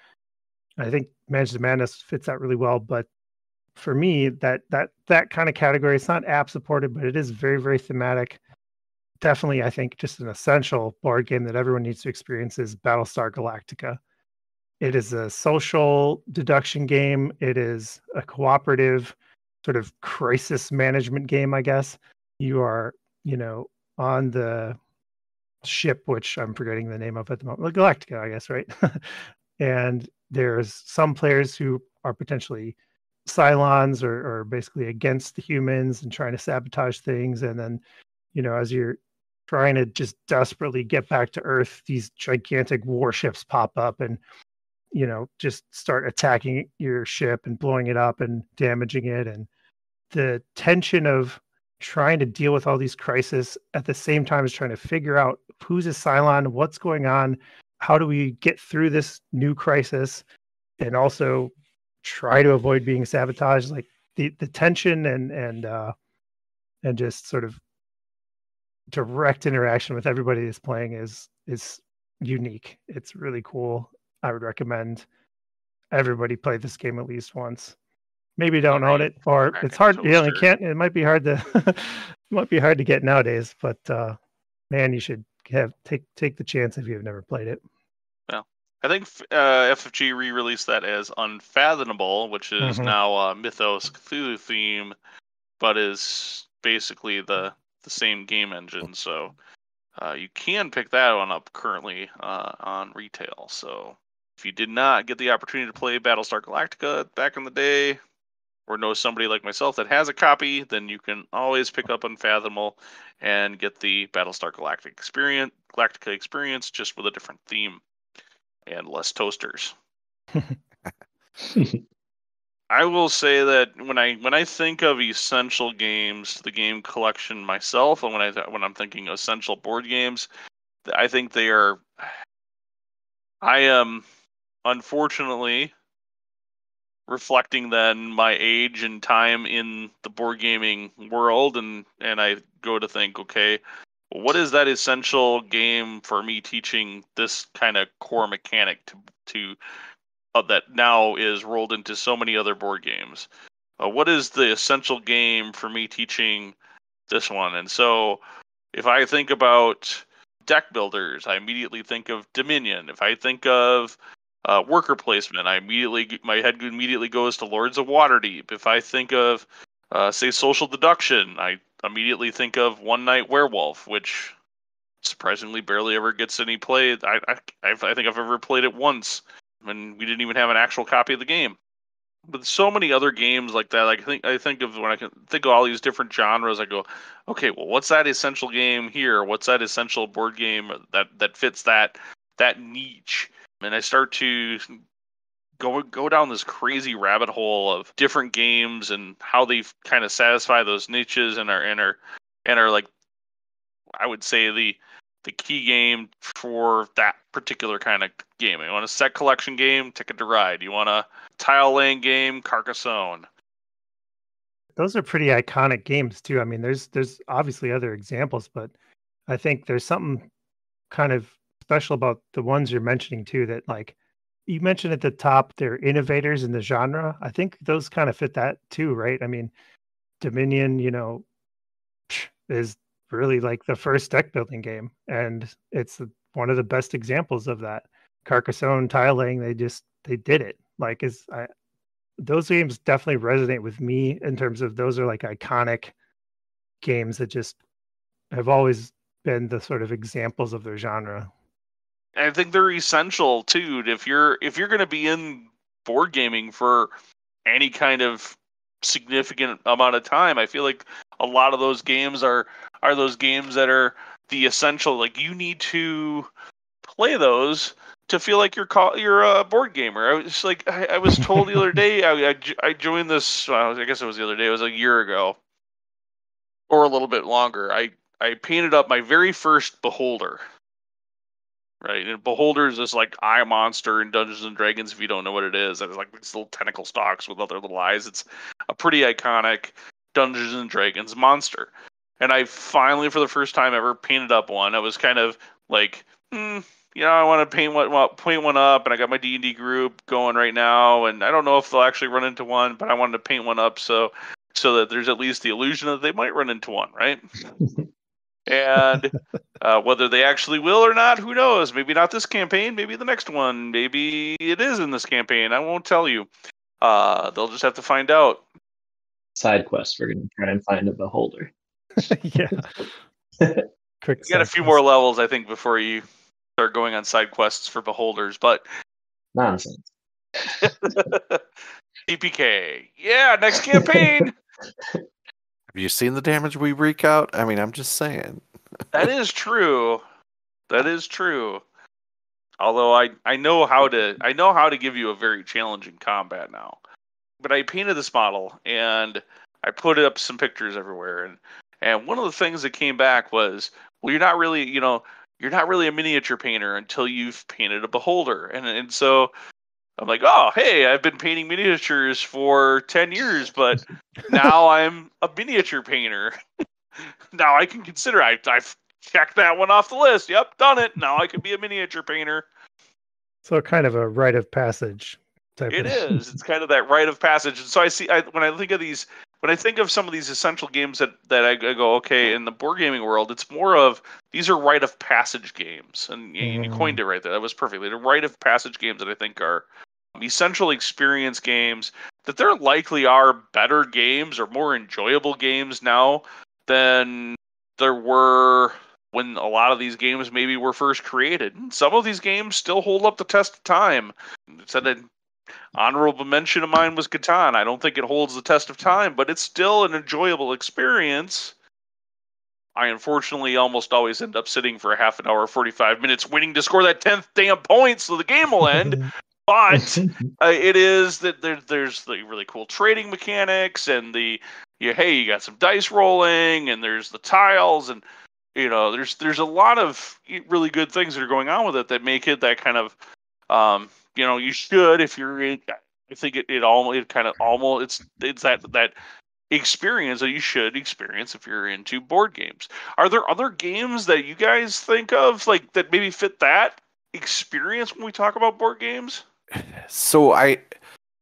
I think Mansions of Madness fits that really well, but for me, that kind of category, it's not app supported, but it is very, very thematic. Definitely, I think, just an essential board game that everyone needs to experience is Battlestar Galactica. It is a social deduction game. It is a cooperative sort of crisis management game, I guess. You are, on the ship, which I'm forgetting the name of at the moment, Galactica, I guess, right? And there's some players who are potentially Cylons or basically against the humans and trying to sabotage things. And then, as you're trying to just desperately get back to Earth, these gigantic warships pop up and, just start attacking your ship and blowing it up and damaging it. And the tension of trying to deal with all these crises at the same time as trying to figure out who's a Cylon, what's going on, how do we get through this new crisis, and also try to avoid being sabotaged. Like the tension and just sort of direct interaction with everybody that's playing is unique. It's really cool. I would recommend everybody play this game at least once. Maybe don't own it, or it's hard. It might be hard to get nowadays. But man, you should take the chance if you've never played it. Well, I think FFG re-released that as Unfathomable, which is now a Mythos Cthulhu theme, but is basically the same game engine. So you can pick that one up currently on retail. So if you did not get the opportunity to play Battlestar Galactica back in the day, or know somebody like myself that has a copy, then you can always pick up Unfathomable and get the Battlestar Galactica experience, just with a different theme and less toasters. I will say that when I think of essential games, the game collection myself, and when I'm thinking essential board games, I think they are. I am unfortunately reflecting then my age and time in the board gaming world, and I go to think, okay, well, what is that essential game for me teaching this kind of core mechanic to that now is rolled into so many other board games? What is the essential game for me teaching this one? And so if I think about deck builders, I immediately think of Dominion. If I think of worker placement, my head immediately goes to Lords of Waterdeep. If I think of, say, social deduction, I immediately think of One Night Werewolf, which surprisingly barely ever gets any play. I think I've ever played it once, and we didn't even have an actual copy of the game. But so many other games like that, I think of when I can think of all these different genres, I go, okay, well, what's that essential game here? What's that essential board game that fits that niche? And I start to go down this crazy rabbit hole of different games and how they kind of satisfy those niches and are like, I would say the key game for that particular kind of game. You want a set collection game, Ticket to Ride. You want a tile laying game, Carcassonne. Those are pretty iconic games too. I mean, there's obviously other examples, but I think there's something kind of special about the ones you're mentioning too, that like you mentioned at the top, they're innovators in the genre. I think those kind of fit that too, right? I mean, Dominion, is really like the first deck building game, and it's one of the best examples of that. Carcassonne, tile laying, they did it. Like those games definitely resonate with me in terms of those are like iconic games that just have always been the sort of examples of their genre. I think they're essential too. If you're going to be in board gaming for any kind of significant amount of time, I feel like a lot of those games are those games that are the essential. Like, you need to play those to feel like you're a board gamer. I was told the other day, I joined this. I guess it was the other day. It was a year ago, or a little bit longer. I painted up my very first Beholder. Right, and Beholder is this like eye monster in Dungeons and Dragons. If you don't know what it is, it's like these little tentacle stalks with other little eyes. It's a pretty iconic Dungeons and Dragons monster. And I finally, for the first time ever, painted up one. I was kind of like, I want to paint one up, and I got my D&D group going right now, and I don't know if they'll actually run into one, but I wanted to paint one up so that there's at least the illusion that they might run into one, right? And whether they actually will or not, who knows? Maybe not this campaign, maybe the next one. Maybe it is in this campaign. I won't tell you. They'll just have to find out. Side quest, we're going to try and find a Beholder. Yeah. You got a few more levels, I think, before you start going on side quests for Beholders, but... Nonsense. TPK. Yeah, next campaign! Have you seen the damage we wreak out? I mean, I'm just saying. That is true. Although I know how to give you a very challenging combat now. But I painted this model and I put up some pictures everywhere, and one of the things that came back was, well, you're not really a miniature painter until you've painted a Beholder. And so I'm like, oh, hey, I've been painting miniatures for 10 years, but now I'm a miniature painter. Now I can consider, I've checked that one off the list. Yep, done it. Now I can be a miniature painter. So kind of a rite of passage type. It is. It's kind of that rite of passage. And so when I think of these when I think of some of these essential games that I go, okay, in the board gaming world, it's more of these are rite of passage games, and you coined it right there. That was perfectly the rite of passage games that I think are essential experience games. That there likely are better games or more enjoyable games now than there were when a lot of these games maybe were first created. And some of these games still hold up the test of time. Said an honorable mention of mine was Catan. I don't think it holds the test of time, but it's still an enjoyable experience. I unfortunately almost always end up sitting for a half an hour, 45 minutes, waiting to score that 10th damn point so the game will end. But it is that there's the really cool trading mechanics and you got some dice rolling and there's the tiles and there's a lot of really good things that are going on with it that make it that kind of you should if you're in. I think it's that experience that you should experience if you're into board games. Are there other games that you guys think of like that maybe fit that experience when we talk about board games? So I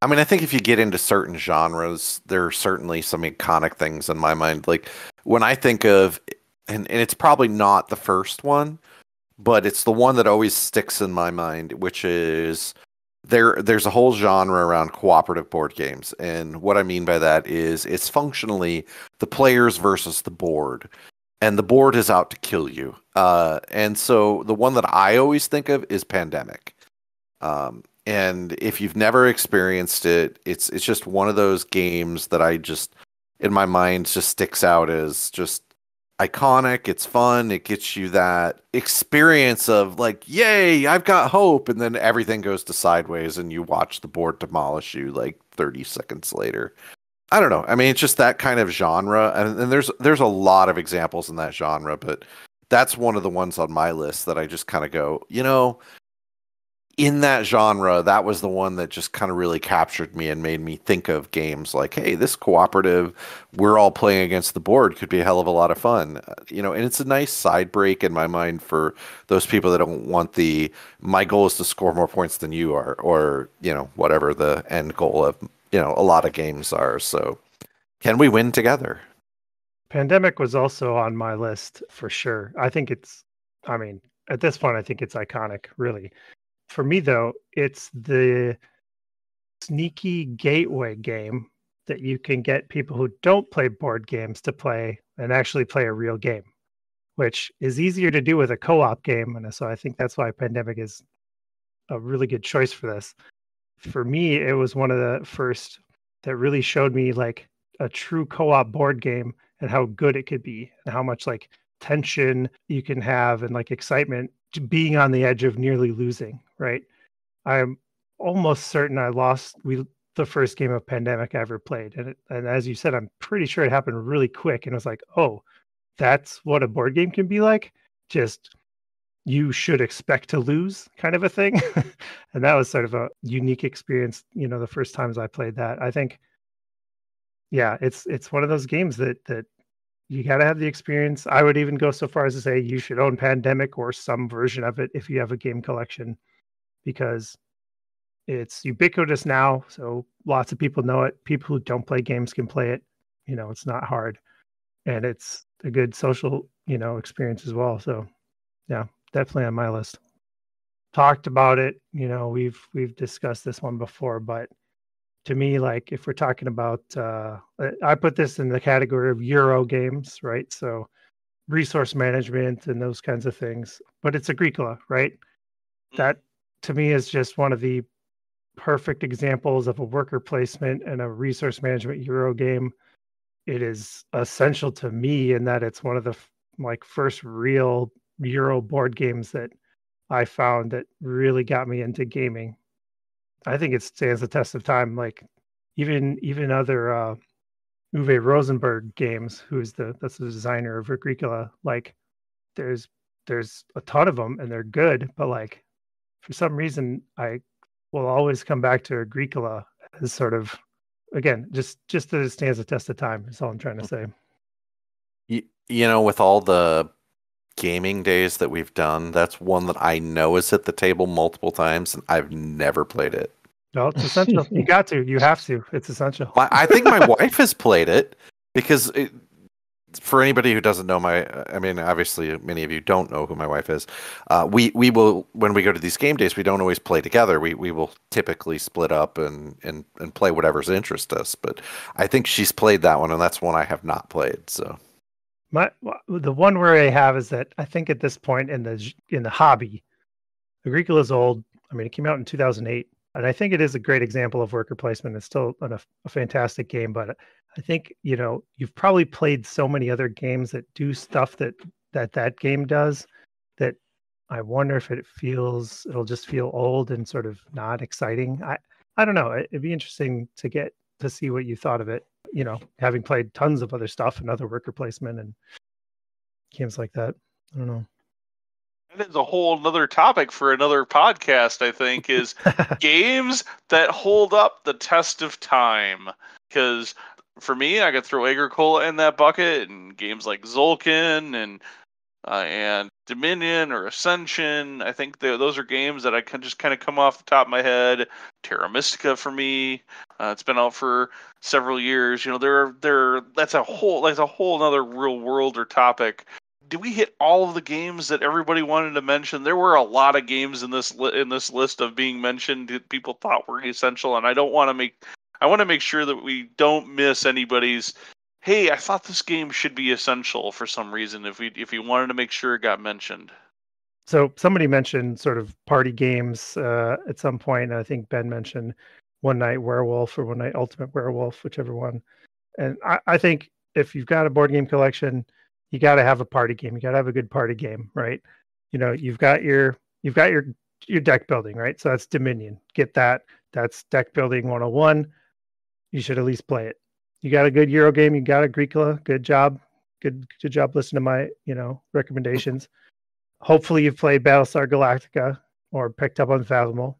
think if you get into certain genres, there are certainly some iconic things in my mind. Like when I think of, and it's probably not the first one, but it's the one that always sticks in my mind, which is there's a whole genre around cooperative board games. And what I mean by that is it's functionally the players versus the board. And the board is out to kill you. And so the one that I always think of is Pandemic. And if you've never experienced it, it's just one of those games that I just, in my mind, just sticks out as just iconic. It's fun. It gets you that experience of like, yay, I've got hope. And then everything goes to sideways and you watch the board demolish you like 30 seconds later. I don't know. I mean, it's just that kind of genre. And there's a lot of examples in that genre, but that's one of the ones on my list that I just kind of go, in that genre, that was the one that just kind of really captured me and made me think of games like, hey, this cooperative, we're all playing against the board could be a hell of a lot of fun. And it's a nice side break in my mind for those people that don't want my goal is to score more points than you are, or, whatever the end goal of, a lot of games are. So can we win together? Pandemic was also on my list for sure. At this point, I think it's iconic, really. For me, though, it's the sneaky gateway game that you can get people who don't play board games to play and actually play a real game, which is easier to do with a co-op game. And so I think that's why Pandemic is a really good choice for this. For me, it was one of the first that really showed me like a true co-op board game and how good it could be and how much like tension you can have and like excitement to being on the edge of nearly losing, right? I'm almost certain I lost the first game of Pandemic I ever played. And as you said, I'm pretty sure it happened really quick. And it was like, oh, that's what a board game can be like. Just you should expect to lose kind of a thing. And that was sort of a unique experience, the first times I played that. I think, yeah, it's one of those games that you got to have the experience. I would even go so far as to say you should own Pandemic or some version of it if you have a game collection, because it's ubiquitous now. So lots of people know it. People who don't play games can play it. It's not hard. And it's a good social, experience as well. So yeah, definitely on my list. Talked about it. We've discussed this one before, but to me, like if we're talking about, I put this in the category of Euro games, right? So resource management and those kinds of things, but it's Agricola, right? That to me is just one of the perfect examples of a worker placement and a resource management Euro game. It is essential to me in that it's one of the first real Euro board games that I found that really got me into gaming. I think it stands the test of time. Like even other Uwe Rosenberg games, that's the designer of Agricola. Like there's a ton of them and they're good, but like for some reason I will always come back to Agricola as sort of, again, just that it stands the test of time. Is all I'm trying to say. With all the gaming days that we've done, that's one that I know has hit the table multiple times and I've never played it. Well, it's essential. You got to. You have to. It's essential. I think my wife has played it because for anybody who doesn't know I mean, obviously many of you don't know who my wife is. We will, when we go to these game days, we don't always play together. We will typically split up and play whatever's interest us. But I think she's played that one, and that's one I have not played. So the one worry I have is that I think at this point in the hobby, Agricola is old. I mean, it came out in 2008. And I think it is a great example of worker placement. It's still a fantastic game, but I think, you've probably played so many other games that do stuff that game does that I wonder if it'll just feel old and sort of not exciting. I don't know. It'd be interesting to get to see what you thought of it, having played tons of other stuff and other worker placement and games like that. I don't know. That is a whole other topic for another podcast, I think, is games that hold up the test of time. Because for me, I could throw Agricola in that bucket, and games like Zolkin and Dominion or Ascension. I think those are games that I can just kind of come off the top of my head. Terra Mystica for me, it's been out for several years. That's a whole other real world or topic. Did we hit all of the games that everybody wanted to mention? There were a lot of games in this list of being mentioned that people thought were essential, and I want to make sure that we don't miss anybody's. Hey, I thought this game should be essential for some reason. If you wanted to make sure it got mentioned. So somebody mentioned sort of party games at some point. And I think Ben mentioned One Night Werewolf or One Night Ultimate Werewolf, whichever one. And I think if you've got a board game collection, you got to have a party game. You got to have a good party game, right? You've got your deck building, right? So that's Dominion. Get that. That's deck building 101. You should at least play it. You got a good Euro game. You got Agricola. Good job. Good job listening to my, recommendations. Hopefully you've played Battlestar Galactica or picked up Unfathomable.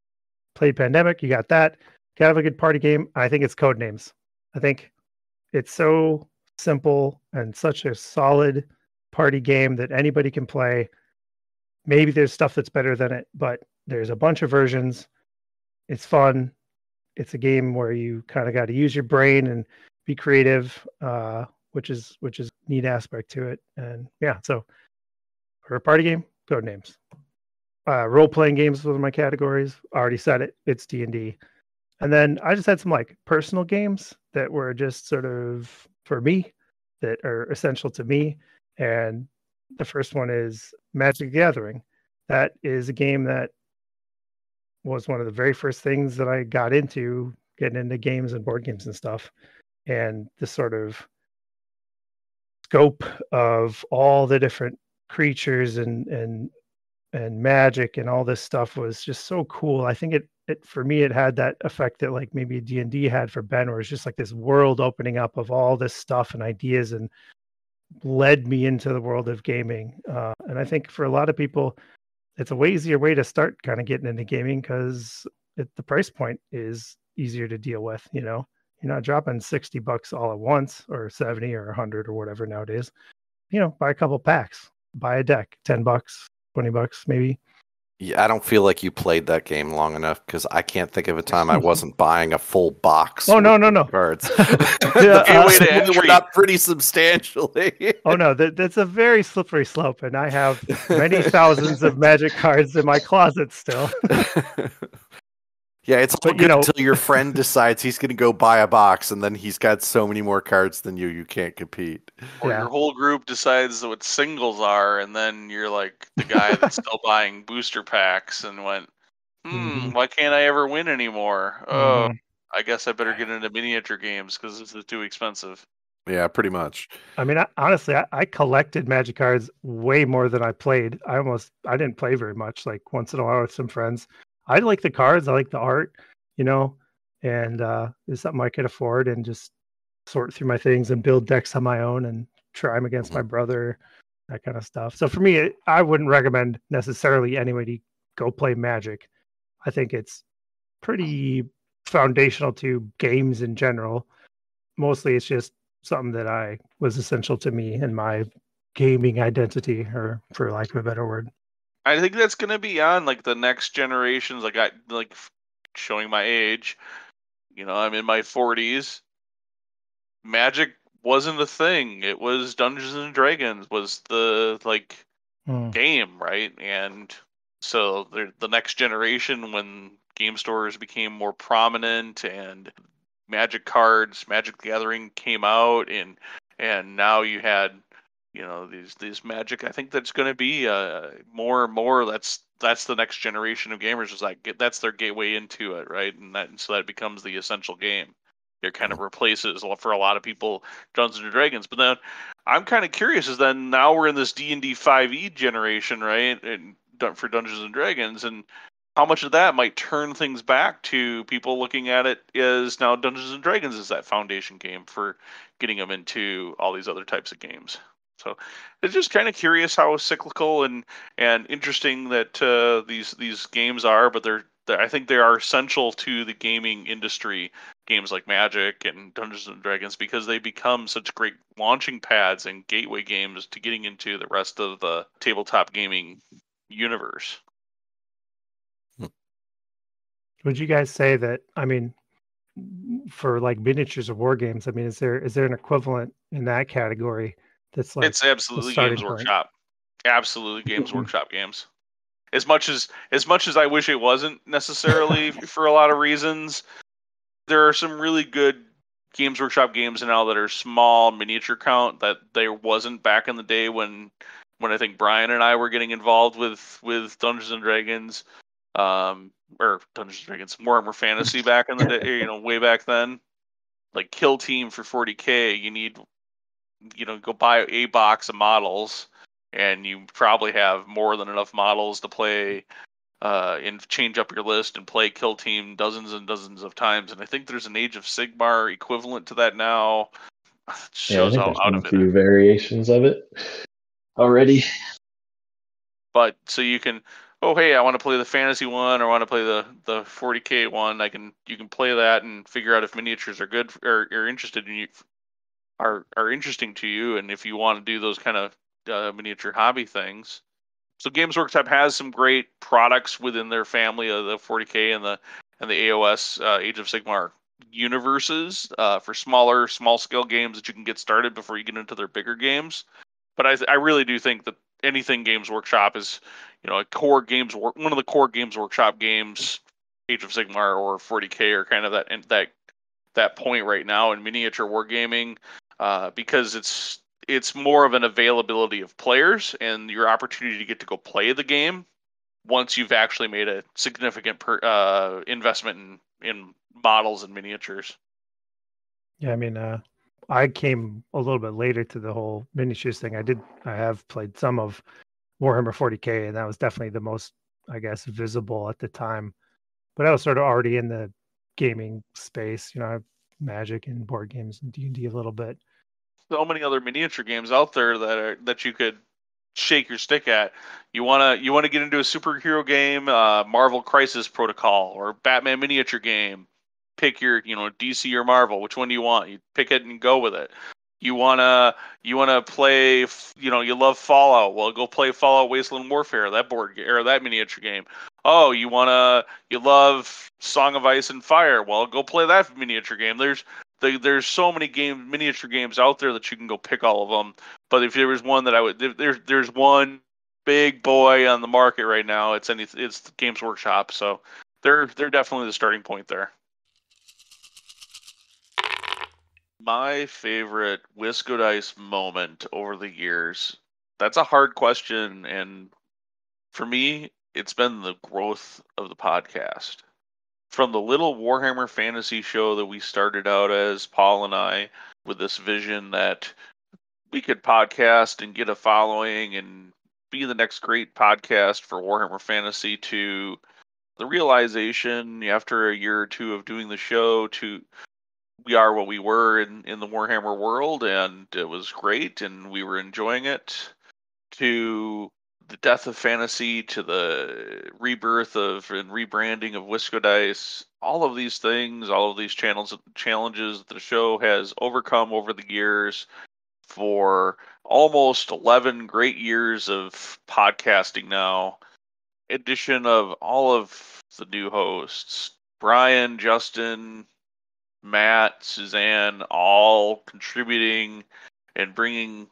Played Pandemic. You got that. Got to have a good party game. I think it's Codenames. I think it's so simple and such a solid party game that anybody can play. Maybe there's stuff that's better than it, but there's a bunch of versions. It's fun. It's a game where you kind of got to use your brain and be creative, which is a neat aspect to it. And yeah, so for a party game, Codenames. Role-playing games was one of my categories. I already said it. It's D&D. And then I just had some personal games that were just sort of for me that are essential to me. And the first one is Magic the Gathering. That is a game that was one of the very first things that I got into, getting into games and board games and stuff. And the sort of scope of all the different creatures and magic and all this stuff was just so cool. I think it for me, it had that effect that maybe D&D had for Ben, where it's just this world opening up of all this stuff and ideas and led me into the world of gaming. And I think for a lot of people, it's a way easier way to start kind of getting into gaming because the price point is easier to deal with. You're not dropping $60 all at once or 70 or 100 or whatever nowadays. Buy a couple packs, buy a deck, $10, $20 maybe. Yeah, I don't feel like you played that game long enough because I can't think of a time I wasn't buying a full box. Oh, no. Cards. It went up pretty substantially. Oh, no, that's a very slippery slope. And I have many thousands of Magic cards in my closet still. Yeah, it's all good until your friend decides he's going to go buy a box, and then he's got so many more cards than you can't compete. Or your whole group decides what singles are, and then you're the guy that's still buying booster packs and went, why can't I ever win anymore? Oh, I guess I better get into miniature games because this is too expensive. Yeah, pretty much. I mean, honestly, I collected Magic cards way more than I played. I didn't play very much, once in a while with some friends. I like the cards. I like the art, and it's something I could afford and just sort through my things and build decks on my own and try them against my brother, that kind of stuff. So for me, I wouldn't recommend necessarily anybody go play Magic. I think it's pretty foundational to games in general. Mostly it's just something that was essential to me and my gaming identity, or for lack of a better word. I think that's going to be on the next generations, showing my age. I'm in my 40s. Magic wasn't a thing. It was Dungeons and Dragons was the game, right? And so the next generation, when game stores became more prominent and Magic cards, Magic the Gathering came out, and now you had these Magic. I think that's going to be more and more. That's the next generation of gamers. Is that's their gateway into it, right? And so that becomes the essential game. It kind of replaces, for a lot of people, Dungeons and Dragons. But then I'm kind of curious, is then now we're in this D&D 5e generation, right? And for Dungeons and Dragons, and how much of that might turn things back to people looking at it as now Dungeons and Dragons is that foundation game for getting them into all these other types of games. So it's just kind of curious how cyclical and interesting that these games are, but I think they are essential to the gaming industry. Games like Magic and Dungeons and Dragons, because they become such great launching pads and gateway games to getting into the rest of the tabletop gaming universe. Would you guys say that? I mean, for like miniatures of war games, I mean, is there an equivalent in that category? That's like it's absolutely Games Workshop. Absolutely Games Workshop games. As much as I wish it wasn't necessarily for a lot of reasons, there are some really good Games Workshop games now that are small miniature count that there wasn't back in the day when I think Brian and I were getting involved with Dungeons and Dragons, or Dungeons and Dragons, Warhammer Fantasy back in the day, way back then. Like Kill Team for 40K, you need go buy a box of models, and you probably have more than enough models to play and change up your list and play Kill Team dozens and dozens of times. And I think there's an Age of Sigmar equivalent to that now. It shows I think how there's out been of a it. few variations of it already. But so you can, hey, I want to play the fantasy one, or I want to play the 40K one. You can play that and figure out if miniatures are good or interested in you, are interesting to you, and if you want to do those kind of miniature hobby things. So Games Workshop has some great products within their family of the 40K and the AOS Age of Sigmar universes for small scale games that you can get started before you get into their bigger games. But I really do think that anything Games Workshop is, a core one of the core Games Workshop games, Age of Sigmar or 40K, are kind of that point right now in miniature wargaming, because it's more of an availability of players and your opportunity to get to go play the game once you've actually made a significant investment in models and miniatures. Yeah, I mean, I came a little bit later to the whole miniatures thing. I have played some of Warhammer 40K, and that was definitely the most, I guess, visible at the time. But I was sort of already in the gaming space. I have Magic and board games and D&D a little bit. So many other miniature games out there that you could shake your stick at. You wanna get into a superhero game, Marvel Crisis Protocol or Batman miniature game. Pick your DC or Marvel. Which one do you want? You pick it and go with it. You wanna play, you love Fallout. Well, go play Fallout Wasteland Warfare, that board or that miniature game. Oh, you love Song of Ice and Fire. Well, go play that miniature game. There's so many miniature games out there that you can go pick all of them. But if there was one that there's one big boy on the market right now, it's Games Workshop. So they're definitely the starting point there. My favorite Wisco Dice moment over the years, that's a hard question, and for me, it's been the growth of the podcast. From the little Warhammer fantasy show that we started out as, Paul and I, with this vision that we could podcast and get a following and be the next great podcast for Warhammer Fantasy, to the realization after a year or two of doing the show to we are what we were in the Warhammer world, and it was great and we were enjoying it, to the death of fantasy, to the rebirth of and rebranding of Wisco Dice. All of these things, all of these challenges the show has overcome over the years, for almost 11 great years of podcasting now. Addition of all of the new hosts, Brian, Justin, Matt, Suzanne, all contributing and bringing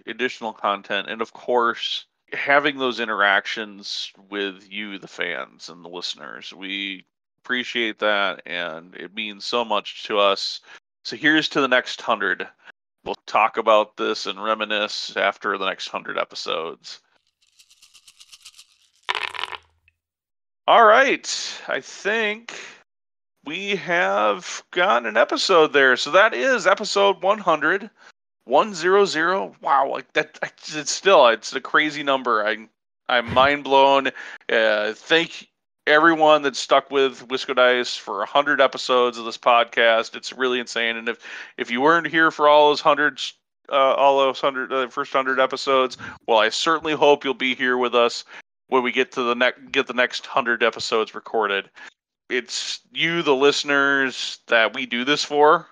additional content. And of course, having those interactions with you, the fans and the listeners. We appreciate that, and it means so much to us. So here's to the next 100. We'll talk about this and reminisce after the next 100 episodes. All right. I think we have gotten an episode there. So that is episode 100. 100. Wow, like that. It's a crazy number. I'm mind blown. Thank everyone that stuck with Wisco Dice for 100 episodes of this podcast. It's really insane. And if you weren't here for all those first 100 episodes, well, I certainly hope you'll be here with us when we get to the next 100 episodes recorded. It's you, the listeners, that we do this for.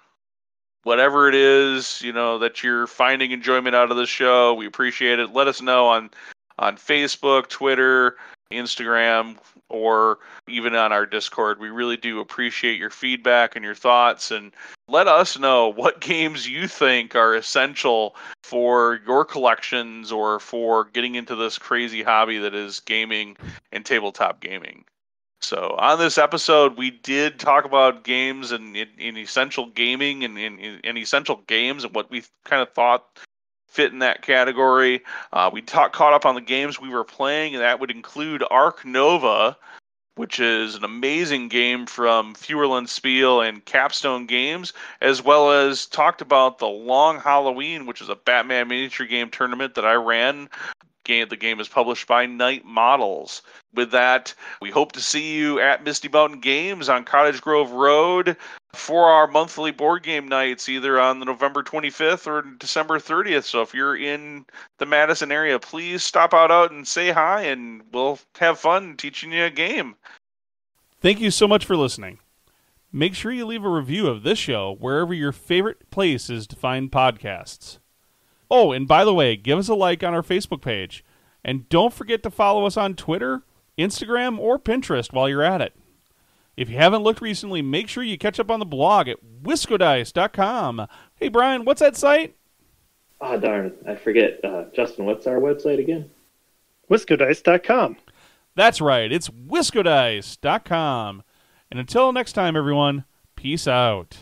Whatever it is, that you're finding enjoyment out of the show, we appreciate it. Let us know on Facebook, Twitter, Instagram, or even on our Discord. We really do appreciate your feedback and your thoughts, and let us know what games you think are essential for your collections or for getting into this crazy hobby that is gaming and tabletop gaming. So on this episode, we did talk about games and in essential gaming and in essential games and what we kind of thought fit in that category. We caught up on the games we were playing, and that would include Ark Nova, which is an amazing game from Feuerland Spiel and Capstone Games, as well as talked about the Long Halloween, which is a Batman miniature game tournament that I ran. The game is published by Night Models. With that, we hope to see you at Misty Mountain Games on Cottage Grove Road for our monthly board game nights, either on the November 25th or December 30th. So if you're in the Madison area, please stop out and say hi, and we'll have fun teaching you a game. Thank you so much for listening. Make sure you leave a review of this show wherever your favorite place is to find podcasts. Oh, and by the way, give us a like on our Facebook page. And don't forget to follow us on Twitter, Instagram, or Pinterest while you're at it. If you haven't looked recently, make sure you catch up on the blog at wiscodice.com. Hey, Brian, what's that site? Ah, darn, I forget. Justin, what's our website again? Wiscodice.com. That's right, it's wiscodice.com. And until next time, everyone, peace out.